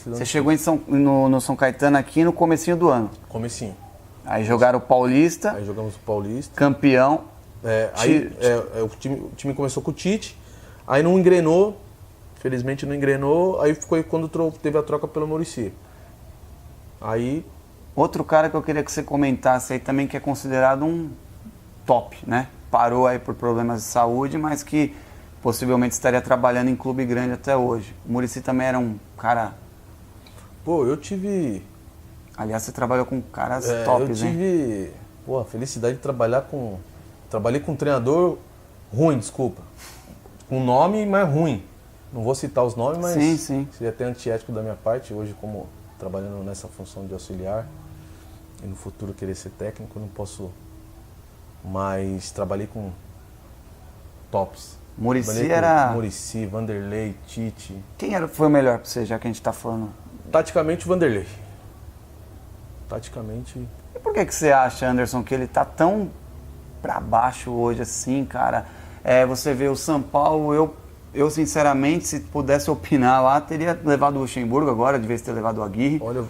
Speaker 1: Você chegou no São Caetano aqui no comecinho do ano.
Speaker 2: Comecinho.
Speaker 1: Aí jogaram o Paulista.
Speaker 2: Aí jogamos o Paulista.
Speaker 1: Campeão.
Speaker 2: O time começou com o Tite, aí não engrenou, felizmente não engrenou, aí foi quando teve a troca pelo Muricy. Aí...
Speaker 1: Outro cara que eu queria que você comentasse aí também, que é considerado um top, né? Parou aí por problemas de saúde, mas que possivelmente estaria trabalhando em clube grande até hoje. O Muricy também era um cara...
Speaker 2: Pô, eu tive...
Speaker 1: Aliás, você trabalhou com caras tops, hein?
Speaker 2: Eu tive a felicidade de trabalhar com... Trabalhei com um treinador ruim, desculpa. Com nome, mas ruim. Não vou citar os nomes, mas
Speaker 1: sim.
Speaker 2: seria até antiético da minha parte. Hoje, como trabalhando nessa função de auxiliar, e no futuro querer ser técnico, eu não posso. Mas trabalhei com tops. Muricy, Vanderlei, Tite.
Speaker 1: Quem foi o melhor pra você, já que a gente tá falando?
Speaker 2: Taticamente, o Vanderlei. Taticamente...
Speaker 1: E por que você acha, Anderson, que ele tá tão pra baixo hoje assim, cara? Você vê o São Paulo, eu sinceramente, se pudesse opinar lá, teria levado o Luxemburgo agora, devia ter levado o Aguirre.
Speaker 2: Olha...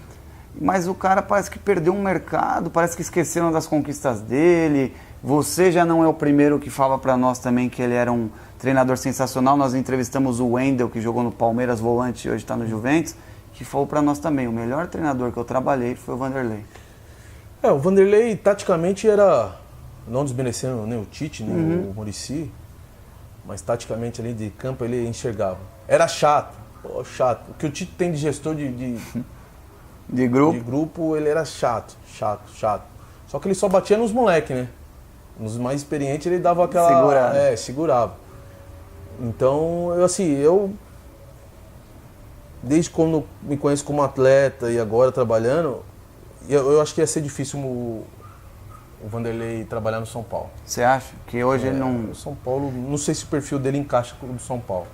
Speaker 1: Mas o cara parece que perdeu um mercado, parece que esqueceram das conquistas dele. Você já não é o primeiro que fala pra nós também que ele era um treinador sensacional. Nós entrevistamos o Wendel, que jogou no Palmeiras, volante, e hoje está no Juventus, que falou pra nós também, o melhor treinador que eu trabalhei foi o Vanderlei.
Speaker 2: O Vanderlei, taticamente, era... Não desmerecendo nem o Tite, nem o Muricy, mas taticamente ali de campo ele enxergava. Era chato, chato. O que o Tite tem de gestor de grupo, ele era chato. Só que ele só batia nos moleques, né? Nos mais experientes ele dava aquela... Segurava. Então, desde quando me conheço como atleta e agora trabalhando, eu acho que ia ser difícil o Vanderlei trabalhar no São Paulo.
Speaker 1: Você acha que hoje ele não...
Speaker 2: O São Paulo, não sei se o perfil dele encaixa com o do São Paulo.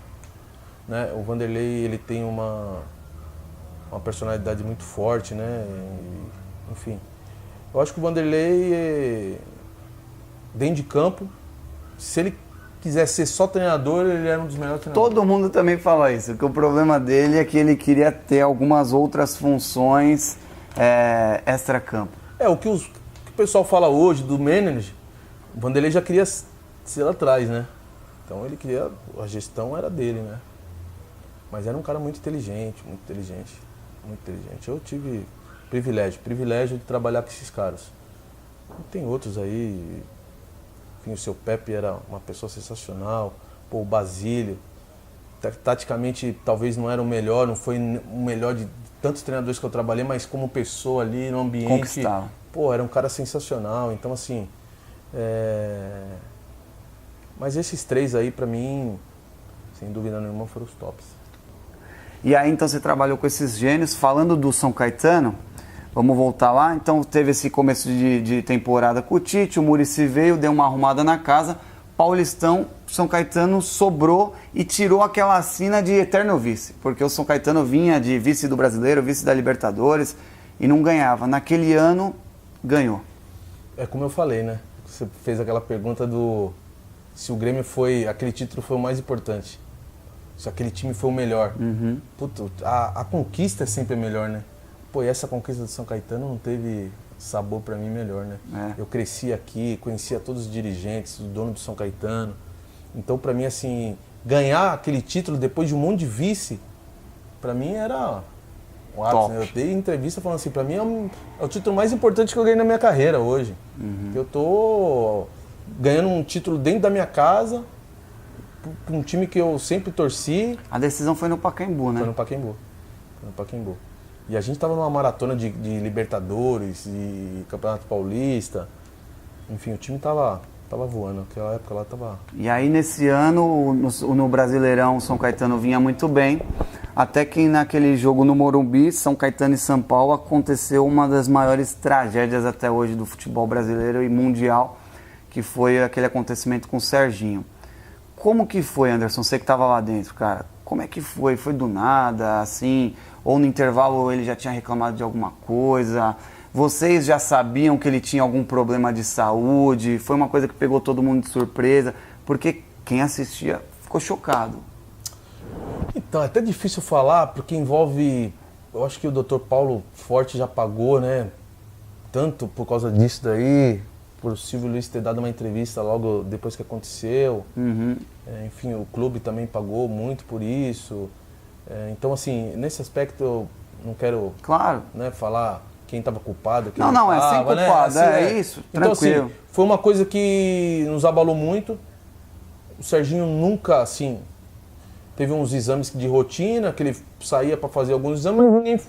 Speaker 2: Né? O Vanderlei, ele tem uma personalidade muito forte, né? Enfim. Eu acho que o Vanderlei, dentro de campo, se ele quiser ser só treinador, ele era um dos melhores treinadores.
Speaker 1: Todo mundo também fala isso, que o problema dele é que ele queria ter algumas outras funções extra-campo.
Speaker 2: O que o pessoal fala hoje do manager, o Vanderlei já queria ser lá atrás, né? Então ele queria, a gestão era dele, né? Mas era um cara muito inteligente. Eu tive privilégio de trabalhar com esses caras. Tem outros aí, enfim, o seu Pepe era uma pessoa sensacional, o Basílio, taticamente talvez não era o melhor, não foi o melhor de tantos treinadores que eu trabalhei, mas como pessoa ali no ambiente,
Speaker 1: conquistava.
Speaker 2: Era um cara sensacional. Então assim, mas esses três aí pra mim, sem dúvida nenhuma, foram os tops.
Speaker 1: E aí então você trabalhou com esses gênios. Falando do São Caetano, vamos voltar lá. Então teve esse começo de temporada com o Tite, o Muricy veio, deu uma arrumada na casa, Paulistão, São Caetano sobrou e tirou aquela sina de eterno vice, porque o São Caetano vinha de vice do Brasileiro, vice da Libertadores e não ganhava. Naquele ano, ganhou.
Speaker 2: Como eu falei, né? Você fez aquela pergunta se o Grêmio aquele título foi o mais importante. Se aquele time foi o melhor. Puta, a conquista é sempre melhor, né? E essa conquista do São Caetano não teve sabor pra mim melhor, né? Eu cresci aqui, conhecia todos os dirigentes, o dono do São Caetano. Então, pra mim, assim, ganhar aquele título depois de um monte de vice, pra mim era um ápice, né? Eu dei entrevista falando assim, pra mim é o título mais importante que eu ganhei na minha carreira hoje. Eu tô ganhando um título dentro da minha casa, um time que eu sempre torci.
Speaker 1: A decisão foi no Pacaembu, né?
Speaker 2: Foi no Pacaembu. E a gente tava numa maratona de Libertadores e Campeonato Paulista. Enfim, o time tava voando. Naquela época lá tava...
Speaker 1: E aí nesse ano, no Brasileirão, São Caetano vinha muito bem. Até que naquele jogo no Morumbi, São Caetano e São Paulo, aconteceu uma das maiores tragédias até hoje do futebol brasileiro e mundial, que foi aquele acontecimento com o Serginho. Como que foi, Anderson? Você que estava lá dentro, cara. Como é que foi? Foi do nada, assim? ou no intervalo ele já tinha reclamado de alguma coisa? Vocês já sabiam que ele tinha algum problema de saúde? Foi uma coisa que pegou todo mundo de surpresa? Porque quem assistia ficou chocado.
Speaker 2: Então, é até difícil falar, porque envolve... Eu acho que o Dr. Paulo Forte já pagou, né? Tanto por causa disso daí, por o Silvio Luiz ter dado uma entrevista logo depois que aconteceu. Enfim, o clube também pagou muito por isso. Então, assim, nesse aspecto eu não quero né, falar quem estava culpado. Quem
Speaker 1: não, é sem culpado, né? Assim, isso,
Speaker 2: então,
Speaker 1: tranquilo.
Speaker 2: Assim, foi uma coisa que nos abalou muito. O Serginho nunca, assim, teve uns exames de rotina, que ele saía para fazer alguns exames, mas ninguém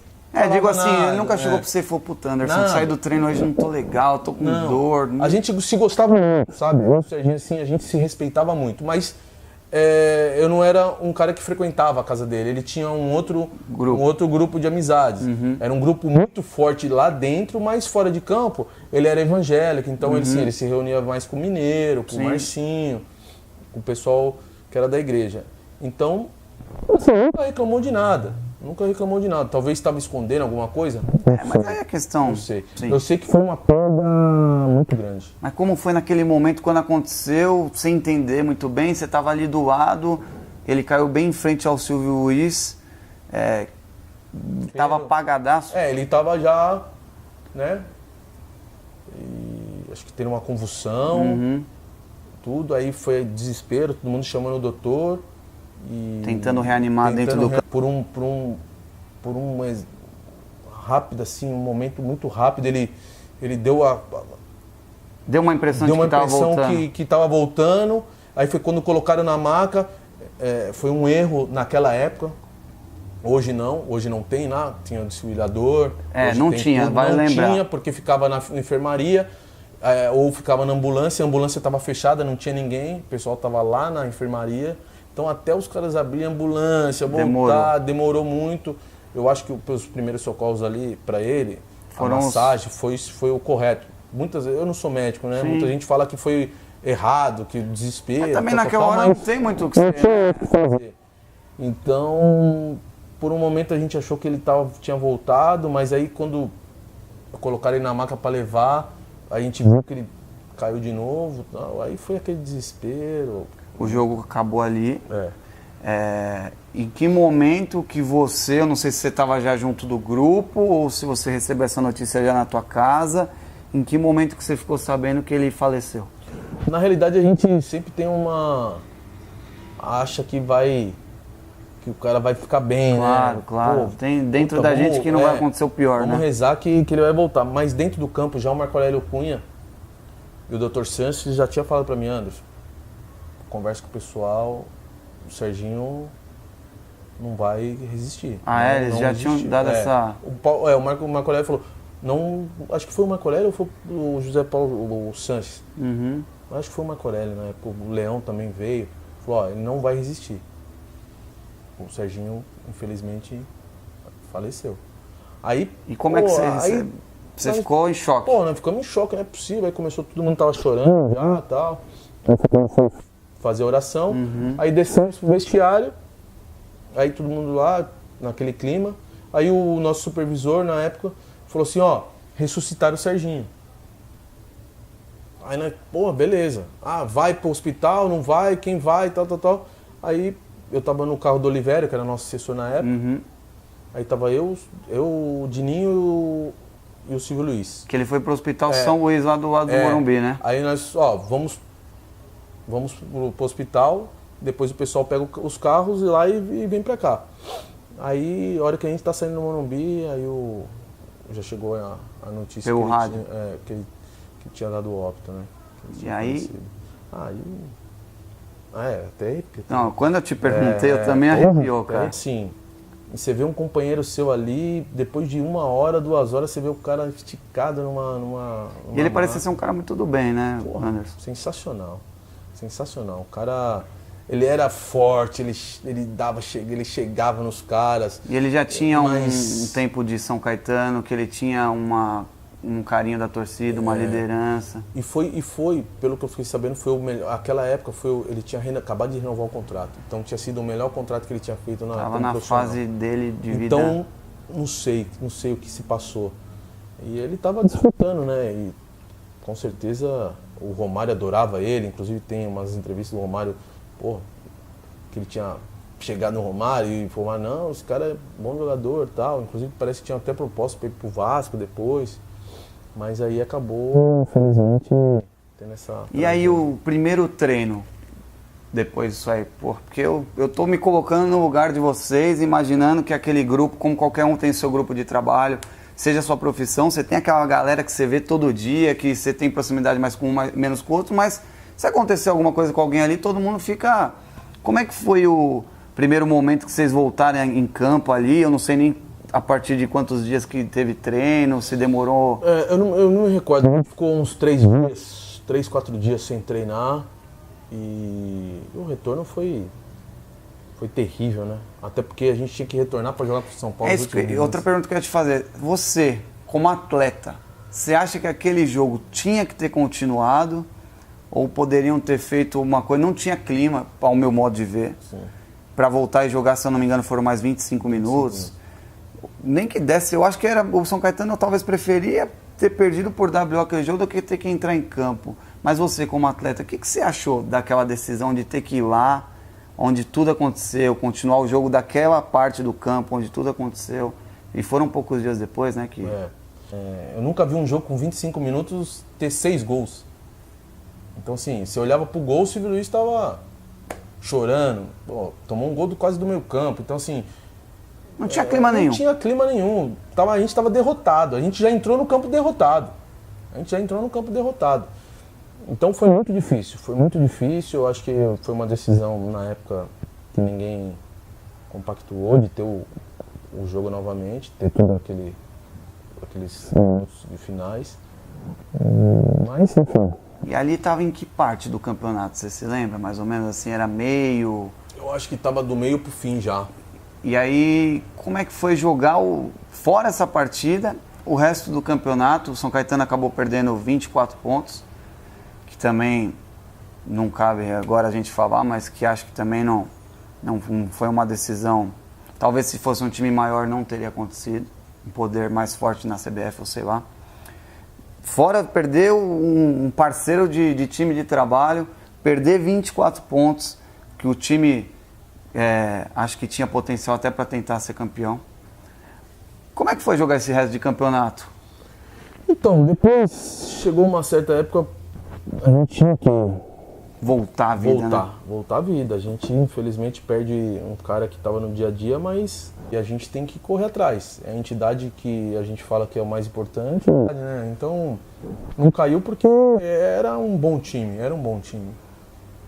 Speaker 1: digo assim,
Speaker 2: nada,
Speaker 1: ele nunca chegou pra você e falou, puta, Anderson, saí do treino hoje, não tô legal, tô com dor.
Speaker 2: A gente se gostava muito, sabe? Eu e o Serginho, assim, a gente se respeitava muito, mas eu não era um cara que frequentava a casa dele, ele tinha um outro grupo de amizades. Era um grupo muito forte lá dentro, mas fora de campo, ele era evangélico, então ele se reunia mais com o Mineiro, com o Marcinho, com o pessoal que era da igreja. Então, assim, nunca reclamou de nada. Talvez estava escondendo alguma coisa.
Speaker 1: Mas aí a questão...
Speaker 2: Não sei. Sim. Eu sei que foi uma perda muito grande.
Speaker 1: Mas como foi naquele momento, quando aconteceu, sem entender muito bem, você estava ali do lado, ele caiu bem em frente ao Silvio Luiz, estava apagadaço.
Speaker 2: Ele estava já, né? E acho que teve uma convulsão, tudo. Aí foi desespero, todo mundo chamando o doutor. E
Speaker 1: tentando reanimar dentro do campo.
Speaker 2: Por um rápido, assim, um momento muito rápido, ele deu
Speaker 1: uma impressão de que estava voltando.
Speaker 2: Que estava voltando. Aí foi quando colocaram na maca, foi um erro naquela época. Hoje não tem nada, tinha o desfibrilador.
Speaker 1: Não tinha, vai lembrar.
Speaker 2: Não tinha, porque ficava na enfermaria, ou ficava na ambulância, a ambulância estava fechada, não tinha ninguém, o pessoal estava lá na enfermaria. Então até os caras abrirem a ambulância, voltar, demorou muito. Eu acho que os primeiros socorros ali para ele, a massagem foi o correto. Eu não sou médico, né? Sim. Muita gente fala que foi errado, que desespero.
Speaker 1: Mas também naquela hora não tem muito o que fazer.
Speaker 2: Então, por um momento a gente achou que ele tinha voltado, mas aí quando colocaram ele na maca para levar, a gente viu que ele caiu de novo. Aí foi aquele desespero.
Speaker 1: O jogo acabou ali. Em que momento que eu não sei se você estava já junto do grupo ou se você recebeu essa notícia já na tua casa, em que momento que você ficou sabendo que ele faleceu?
Speaker 2: Na realidade a gente sempre tem acha que o cara vai ficar bem,
Speaker 1: né? Claro. Tem dentro da gente que não vai acontecer o pior,
Speaker 2: vamos rezar que ele vai voltar. Mas dentro do campo já o Marco Aurélio Cunha e o Dr. Santos já tinha falado para mim, Anderson, conversa com o pessoal, o Serginho não vai resistir.
Speaker 1: Eles já tinham dado essa...
Speaker 2: O Marco Aurélio falou, acho que foi o Marco Aurélio ou foi o José Paulo Sanches? Acho que foi o Marco Aurélio, né? O Leão também veio, falou, ele não vai resistir. O Serginho, infelizmente, faleceu.
Speaker 1: E como é que você recebe? Você ficou em choque?
Speaker 2: Nós ficamos em choque, não é possível. Aí começou, todo mundo tava chorando já e tal. Aí começou fazer oração, aí descemos pro vestiário, aí todo mundo lá, naquele clima, aí o nosso supervisor, na época, falou assim, ressuscitaram o Serginho. Aí, beleza. Vai pro hospital, não vai, quem vai, tal. Aí, eu tava no carro do Oliveira, que era nosso assessor na época, aí tava eu, o Dininho e o Silvio Luiz.
Speaker 1: Que ele foi pro hospital São Luís, lá do lado do Morumbi, né?
Speaker 2: Aí nós, vamos pro hospital, depois o pessoal pega os carros e lá e vem pra cá. Aí, a hora que a gente tá saindo no Morumbi, aí já chegou a notícia
Speaker 1: pelo rádio.
Speaker 2: Que tinha dado o óbito, né?
Speaker 1: E aí?
Speaker 2: Até arrepio.
Speaker 1: Não, quando eu te perguntei, eu também arrepiou, cara.
Speaker 2: Sim. E você vê um companheiro seu ali, depois de 1 hora, 2 horas, você vê o cara esticado numa
Speaker 1: e ele parecia ser um cara muito do bem, né, Anderson?
Speaker 2: Sensacional. O cara, ele era forte, ele chegava nos caras.
Speaker 1: E ele já tinha um tempo de São Caetano, que ele tinha um carinho da torcida, uma liderança.
Speaker 2: E foi, pelo que eu fiquei sabendo, foi o melhor. Aquela época ele tinha acabado de renovar o contrato. Então tinha sido o melhor contrato que ele tinha feito na
Speaker 1: Tava na fase dele de vida.
Speaker 2: Então não sei o que se passou. E ele estava desfrutando, né? E com certeza o Romário adorava ele, inclusive tem umas entrevistas do Romário, pô, que ele tinha chegado no Romário e falou, não, esse cara é bom jogador e tal. Inclusive parece que tinha até proposta para ir pro Vasco depois. Mas aí acabou, infelizmente, tendo essa...
Speaker 1: E aí o primeiro treino, depois disso aí, pô, porque eu tô me colocando no lugar de vocês, imaginando que aquele grupo, como qualquer um tem seu grupo de trabalho, seja a sua profissão, você tem aquela galera que você vê todo dia, que você tem proximidade mais com um, menos com o outro, mas se acontecer alguma coisa com alguém ali, todo mundo fica... Como é que foi o primeiro momento que vocês voltaram em campo ali? Eu não sei nem a partir de quantos dias que teve treino, se demorou...
Speaker 2: eu não me recordo, ficou uns 3, 4 dias sem treinar e o retorno foi terrível, né? Até porque a gente tinha que retornar para jogar para São Paulo.
Speaker 1: Outra pergunta que eu ia te fazer. Você, como atleta, você acha que aquele jogo tinha que ter continuado ou poderiam ter feito uma coisa? Não tinha clima, ao meu modo de ver, para voltar e jogar, se eu não me engano, foram mais 25 minutos. Nem que desse, eu acho que era o São Caetano, eu talvez preferia ter perdido por WO aquele jogo do que ter que entrar em campo. Mas você, como atleta, o que você achou daquela decisão de ter que ir lá, onde tudo aconteceu, continuar o jogo daquela parte do campo, onde tudo aconteceu? E foram poucos dias depois, né?
Speaker 2: Eu nunca vi um jogo com 25 minutos ter 6 gols. Então, assim, você olhava pro gol, o Silvio Luiz estava chorando, pô, tomou um gol quase do meio campo. Então, assim...
Speaker 1: Não tinha clima nenhum.
Speaker 2: Não tinha clima nenhum. A gente estava derrotado. A gente já entrou no campo derrotado. Então foi muito difícil. Eu acho que foi uma decisão na época que ninguém compactuou de ter o jogo novamente, ter tudo aqueles minutos de finais. Mas enfim.
Speaker 1: E ali estava em que parte do campeonato? Você se lembra? Mais ou menos assim, era meio...
Speaker 2: Eu acho que estava do meio pro fim já.
Speaker 1: E aí, como é que foi jogar fora essa partida, o resto do campeonato? O São Caetano acabou perdendo 24 pontos, que também não cabe agora a gente falar, mas que acho que também não foi uma decisão... Talvez se fosse um time maior não teria acontecido, um poder mais forte na CBF, ou sei lá. Fora perder um parceiro de time de trabalho, perder 24 pontos, que o time... acho que tinha potencial até para tentar ser campeão. Como é que foi jogar esse resto de campeonato?
Speaker 2: Então, depois chegou uma certa época, a gente tinha que
Speaker 1: voltar à vida, né?
Speaker 2: Voltar à vida. A gente, infelizmente, perde um cara que estava no dia a dia, mas a gente tem que correr atrás. É a entidade que a gente fala que é o mais importante, né? Então, não caiu porque era um bom time.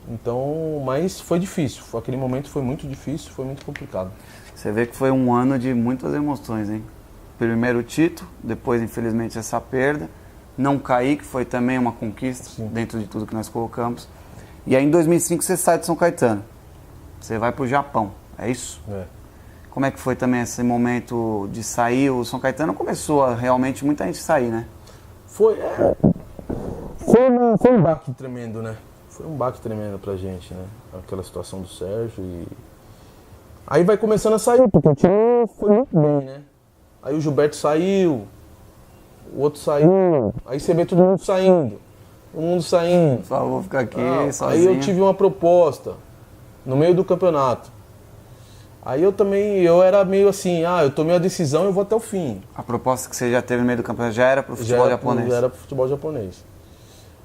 Speaker 2: Então, mas foi difícil. Aquele momento foi muito difícil, foi muito complicado.
Speaker 1: Você vê que foi um ano de muitas emoções, hein? Primeiro o título, depois, infelizmente, essa perda. Não cair, que foi também uma conquista. Sim. Dentro de tudo que nós colocamos. E aí, em 2005, você sai de São Caetano. Você vai para o Japão, é isso? Como é que foi também esse momento de sair? O São Caetano começou a realmente muita gente sair, né?
Speaker 2: Foi um baque tremendo, né? Foi um baque tremendo pra gente, né? Aquela situação do Sérgio e... Aí vai começando a sair, porque o time foi muito bem, né? Aí o Gilberto saiu, o outro saiu, aí você vê todo mundo saindo.
Speaker 1: Por favor, ficar aqui sozinho.
Speaker 2: Aí eu tive uma proposta, no meio do campeonato. Aí eu era meio assim, eu tomei a decisão e eu vou até o fim.
Speaker 1: A proposta que você já teve no meio do campeonato já era pro futebol japonês?
Speaker 2: Já era pro futebol japonês.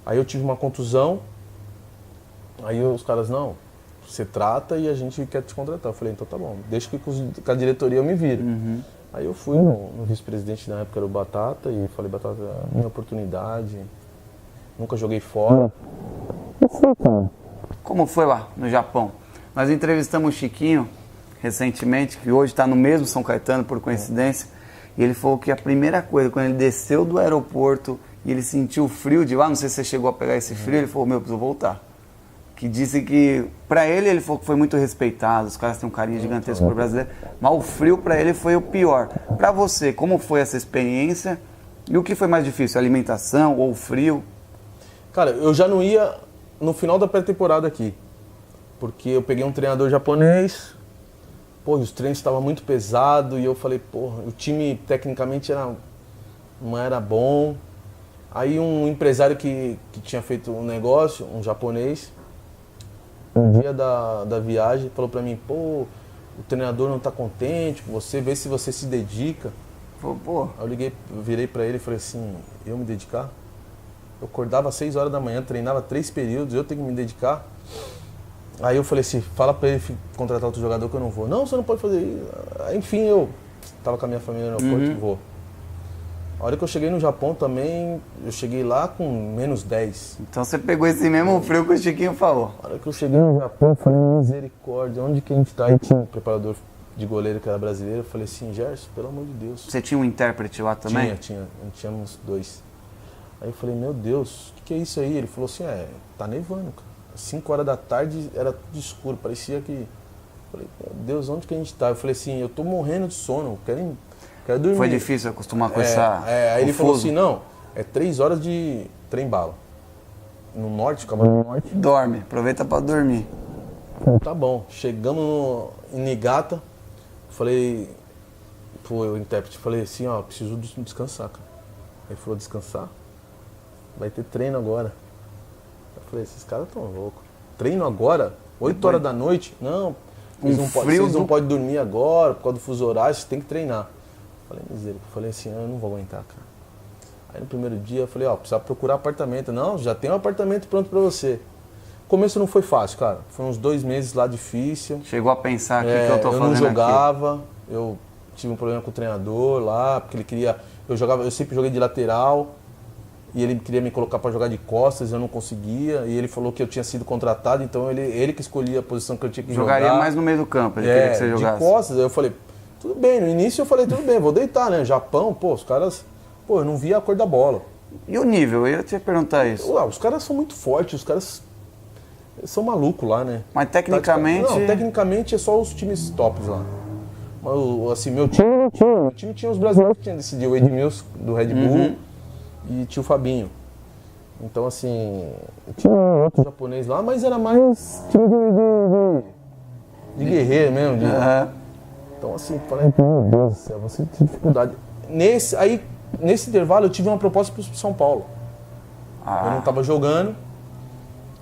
Speaker 2: Aí eu tive uma contusão. Aí os caras, não, você trata e a gente quer te contratar. Eu falei, então tá bom, deixa que a diretoria eu me vire. Aí eu fui no vice-presidente na época, era o Batata, e falei, Batata, minha oportunidade, nunca joguei fora. E foi, cara.
Speaker 1: Como foi lá no Japão? Nós entrevistamos o Chiquinho recentemente, que hoje está no mesmo São Caetano, por coincidência, e ele falou que a primeira coisa, quando ele desceu do aeroporto e ele sentiu o frio de lá, não sei se você chegou a pegar esse frio, ele falou, preciso voltar. Que disse que, pra ele falou que foi muito respeitado, os caras têm um carinho gigantesco pro brasileiro, mas o frio pra ele foi o pior. Pra você, como foi essa experiência e o que foi mais difícil, a alimentação ou o frio?
Speaker 2: Cara, eu já não ia no final da pré-temporada aqui, porque eu peguei um treinador japonês Pô, os treinos estavam muito pesados e eu falei, porra, o time tecnicamente não era bom. Aí um empresário que tinha feito um negócio, um japonês, no dia da viagem, falou pra mim, pô, o treinador não tá contente com você, vê se você se dedica.
Speaker 1: Pô.
Speaker 2: Aí eu virei pra ele e falei assim, eu me dedicar? Eu acordava às 6 horas da manhã, treinava 3 períodos, eu tenho que me dedicar? Aí eu falei assim, fala pra ele contratar outro jogador que eu não vou. Não, você não pode fazer isso. Enfim, eu tava com a minha família no aeroporto e vou. A hora que eu cheguei no Japão também, eu cheguei lá com -10.
Speaker 1: Então você pegou esse mesmo frio que o Chiquinho falou.
Speaker 2: A hora que eu cheguei no Japão, eu falei, misericórdia, onde que a gente tá? Aí tinha um preparador de goleiro que era brasileiro, eu falei assim, Gerson, pelo amor de Deus.
Speaker 1: Você tinha um intérprete lá também?
Speaker 2: Tínhamos 2. Aí eu falei, meu Deus, o que é isso aí? Ele falou assim, tá nevando, cara. 5 horas da tarde era tudo escuro, parecia que... Eu falei, meu Deus, onde que a gente tá? Eu falei assim, eu tô morrendo de sono, quero dormir.
Speaker 1: Foi difícil acostumar com essa...
Speaker 2: Aí ele falou assim, não, 3 horas de trem-bala. No norte, ficava no norte.
Speaker 1: Dorme, aproveita pra dormir.
Speaker 2: Tá bom, chegamos em Niigata, falei pro intérprete, falei assim, ó, preciso descansar, cara. Ele falou, descansar? Vai ter treino agora. Eu falei, esses caras tão loucos. Treino agora? 8 horas da noite? Não, vocês não podem dormir agora, por causa do fuso horário, vocês têm que treinar. Falei, misericórdia. Falei assim, eu não vou aguentar, cara. Aí no primeiro dia eu falei, ó, precisa procurar apartamento. Não, já tem um apartamento pronto pra você. O começo não foi fácil, cara. Foi uns 2 meses lá difícil.
Speaker 1: Chegou a pensar aqui que eu tô fazendo
Speaker 2: eu não jogava,
Speaker 1: aqui.
Speaker 2: Eu tive um problema com o treinador lá, porque ele queria... Eu sempre joguei de lateral, e ele queria me colocar para jogar de costas, eu não conseguia, e ele falou que eu tinha sido contratado, então ele que escolhia a posição que eu tinha que jogar.
Speaker 1: Jogaria mais no meio do campo, ele queria que você jogasse.
Speaker 2: De costas, aí eu falei, tudo bem, no início eu falei, tudo bem, vou deitar, né? Japão, pô, os caras... Pô, eu não via a cor da bola.
Speaker 1: E o nível? Eu ia te perguntar isso.
Speaker 2: Ué, os caras são muito fortes, os caras são malucos lá, né?
Speaker 1: Mas tecnicamente...
Speaker 2: Não, tecnicamente é só os times tops lá. Mas, assim, meu time não tinha. Meu time tinha os brasileiros que tinham decidido, o Edmilson do Red Bull e tinha o Fabinho. Então, assim, tinha outro japonês lá, mas era mais time de guerreiro mesmo. Então, assim, falei, meu Deus do céu, você tem dificuldade. Nesse intervalo, eu tive uma proposta para o São Paulo. Eu não estava jogando,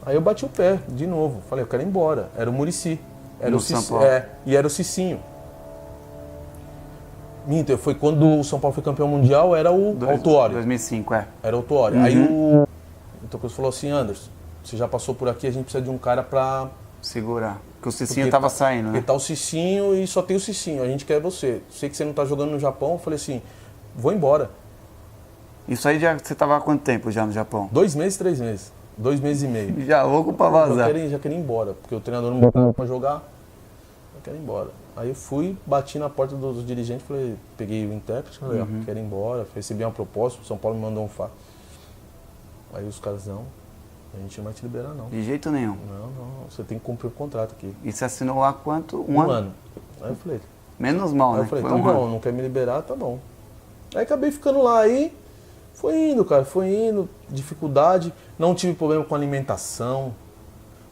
Speaker 2: aí eu bati o pé de novo. Falei, eu quero ir embora. Era o Muricy. Era o São Paulo. E era o Cicinho. Minto, foi quando o São Paulo foi campeão mundial, era o Autuori.
Speaker 1: 2005, Era
Speaker 2: o Autuori. Aí o Tocos falou assim, Anderson, você já passou por aqui, a gente precisa de um cara pra...
Speaker 1: segurar. Porque o Cicinho tava saindo, né?
Speaker 2: Porque tá o Cicinho e só tem o Cicinho, a gente quer você. Sei que você não tá jogando no Japão, eu falei assim, vou embora.
Speaker 1: Isso aí você tava há quanto tempo já no Japão?
Speaker 2: 2 meses, 3 meses. 2 meses e meio.
Speaker 1: Já louco pra vazar.
Speaker 2: Já queria ir embora, porque o treinador não botava pra jogar. Eu quero ir embora. Aí eu fui, bati na porta dos dirigentes, peguei o intérprete, falei, ó, quero ir embora, recebi uma proposta, o São Paulo me mandou um fax. Aí os caras, não, a gente não vai te liberar não.
Speaker 1: De jeito nenhum?
Speaker 2: Não, você tem que cumprir o contrato aqui.
Speaker 1: E você assinou lá quanto?
Speaker 2: Um ano. Aí eu falei...
Speaker 1: Menos mal, né?
Speaker 2: Aí eu falei, então bom, não quer me liberar, tá bom. Aí acabei ficando lá, aí foi indo, dificuldade, não tive problema com alimentação.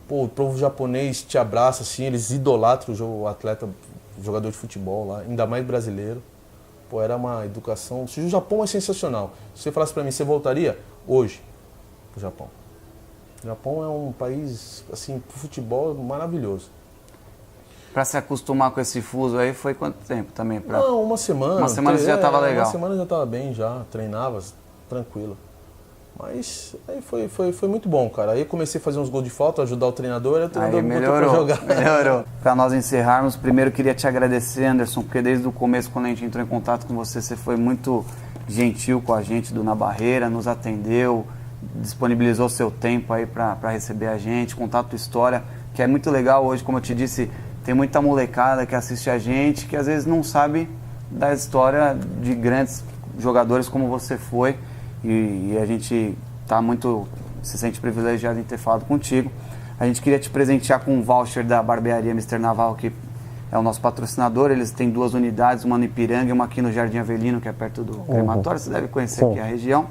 Speaker 2: Pô, o povo japonês te abraça assim, eles idolatram o atleta, o jogador de futebol lá, ainda mais brasileiro. Pô, era uma educação... O Japão é sensacional. Se você falasse pra mim, você voltaria hoje pro Japão? O Japão é um país, assim, pro futebol maravilhoso.
Speaker 1: Pra se acostumar com esse fuso aí, foi quanto tempo também?
Speaker 2: Não, uma semana.
Speaker 1: Uma semana você já tava legal?
Speaker 2: Uma semana já tava bem, já treinava, tranquilo. Mas aí foi muito bom, cara. Aí eu comecei a fazer uns gols de falta, ajudar o treinador, e o treinador me botou pra jogar.
Speaker 1: Melhorou. Pra nós encerrarmos, primeiro queria te agradecer, Anderson, porque desde o começo, quando a gente entrou em contato com você, você foi muito gentil com a gente do Na Barreira, nos atendeu, disponibilizou seu tempo aí pra receber a gente, contar a tua história, que é muito legal hoje, como eu te disse, tem muita molecada que assiste a gente, que às vezes não sabe da história de grandes jogadores como você foi. E a gente se sente privilegiado em ter falado contigo. A gente queria te presentear com um voucher da barbearia Mr. Navarro, que é o nosso patrocinador. Eles têm 2 unidades, uma no Ipiranga e uma aqui no Jardim Avelino, que é perto do crematório. Você deve conhecer aqui a região.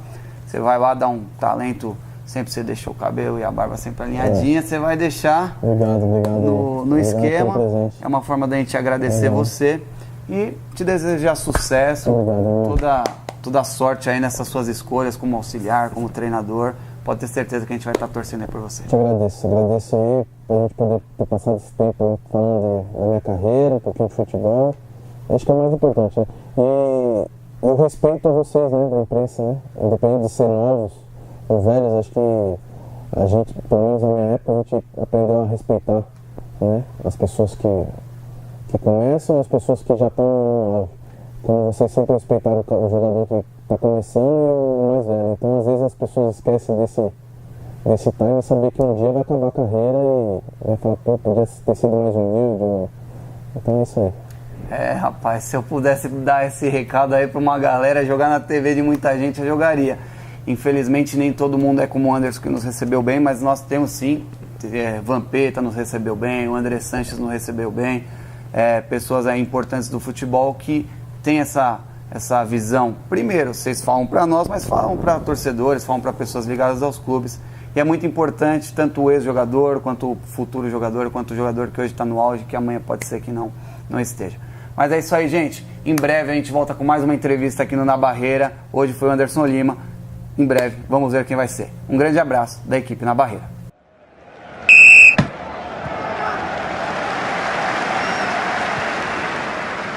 Speaker 1: Você vai lá dar um talento Sempre você deixou o cabelo e a barba sempre alinhadinha, você vai deixar
Speaker 3: Obrigado
Speaker 1: no
Speaker 3: obrigado
Speaker 1: esquema.
Speaker 3: pelo presente.
Speaker 1: É uma forma da gente agradecer você e te desejar sucesso, toda a sorte aí nessas suas escolhas como auxiliar, como treinador. Pode ter certeza que a gente vai estar torcendo aí por você.
Speaker 3: Te agradeço aí por a gente poder ter passado esse tempo falando da minha carreira, um pouquinho de futebol. Acho que é o mais importante, né? E eu respeito a vocês, né, da imprensa, né? Independente de ser novos ou velhos, acho que a gente, pelo menos na minha época, a gente aprendeu a respeitar, né? As pessoas que começam e as pessoas que já estão. Então vocês sempre respeitaram o jogador que está começando e o mais velho. Então às vezes as pessoas esquecem desse time e saber que um dia vai acabar a carreira e vai falar, pô, podia ter sido mais humilde. Então é isso aí.
Speaker 1: Rapaz, se eu pudesse dar esse recado aí pra uma galera, jogar na TV de muita gente, eu jogaria. Infelizmente nem todo mundo é como o Anderson que nos recebeu bem, mas nós temos sim. Vampeta nos recebeu bem, o André Sanches nos recebeu bem. Pessoas aí importantes do futebol que tem essa visão. Primeiro, vocês falam para nós, mas falam para torcedores, falam para pessoas ligadas aos clubes. E é muito importante, tanto o ex-jogador, quanto o futuro jogador, quanto o jogador que hoje está no auge, que amanhã pode ser que não esteja. Mas é isso aí, gente. Em breve a gente volta com mais uma entrevista aqui no Na Barreira. Hoje foi o Anderson Lima. Em breve, vamos ver quem vai ser. Um grande abraço da equipe Na Barreira.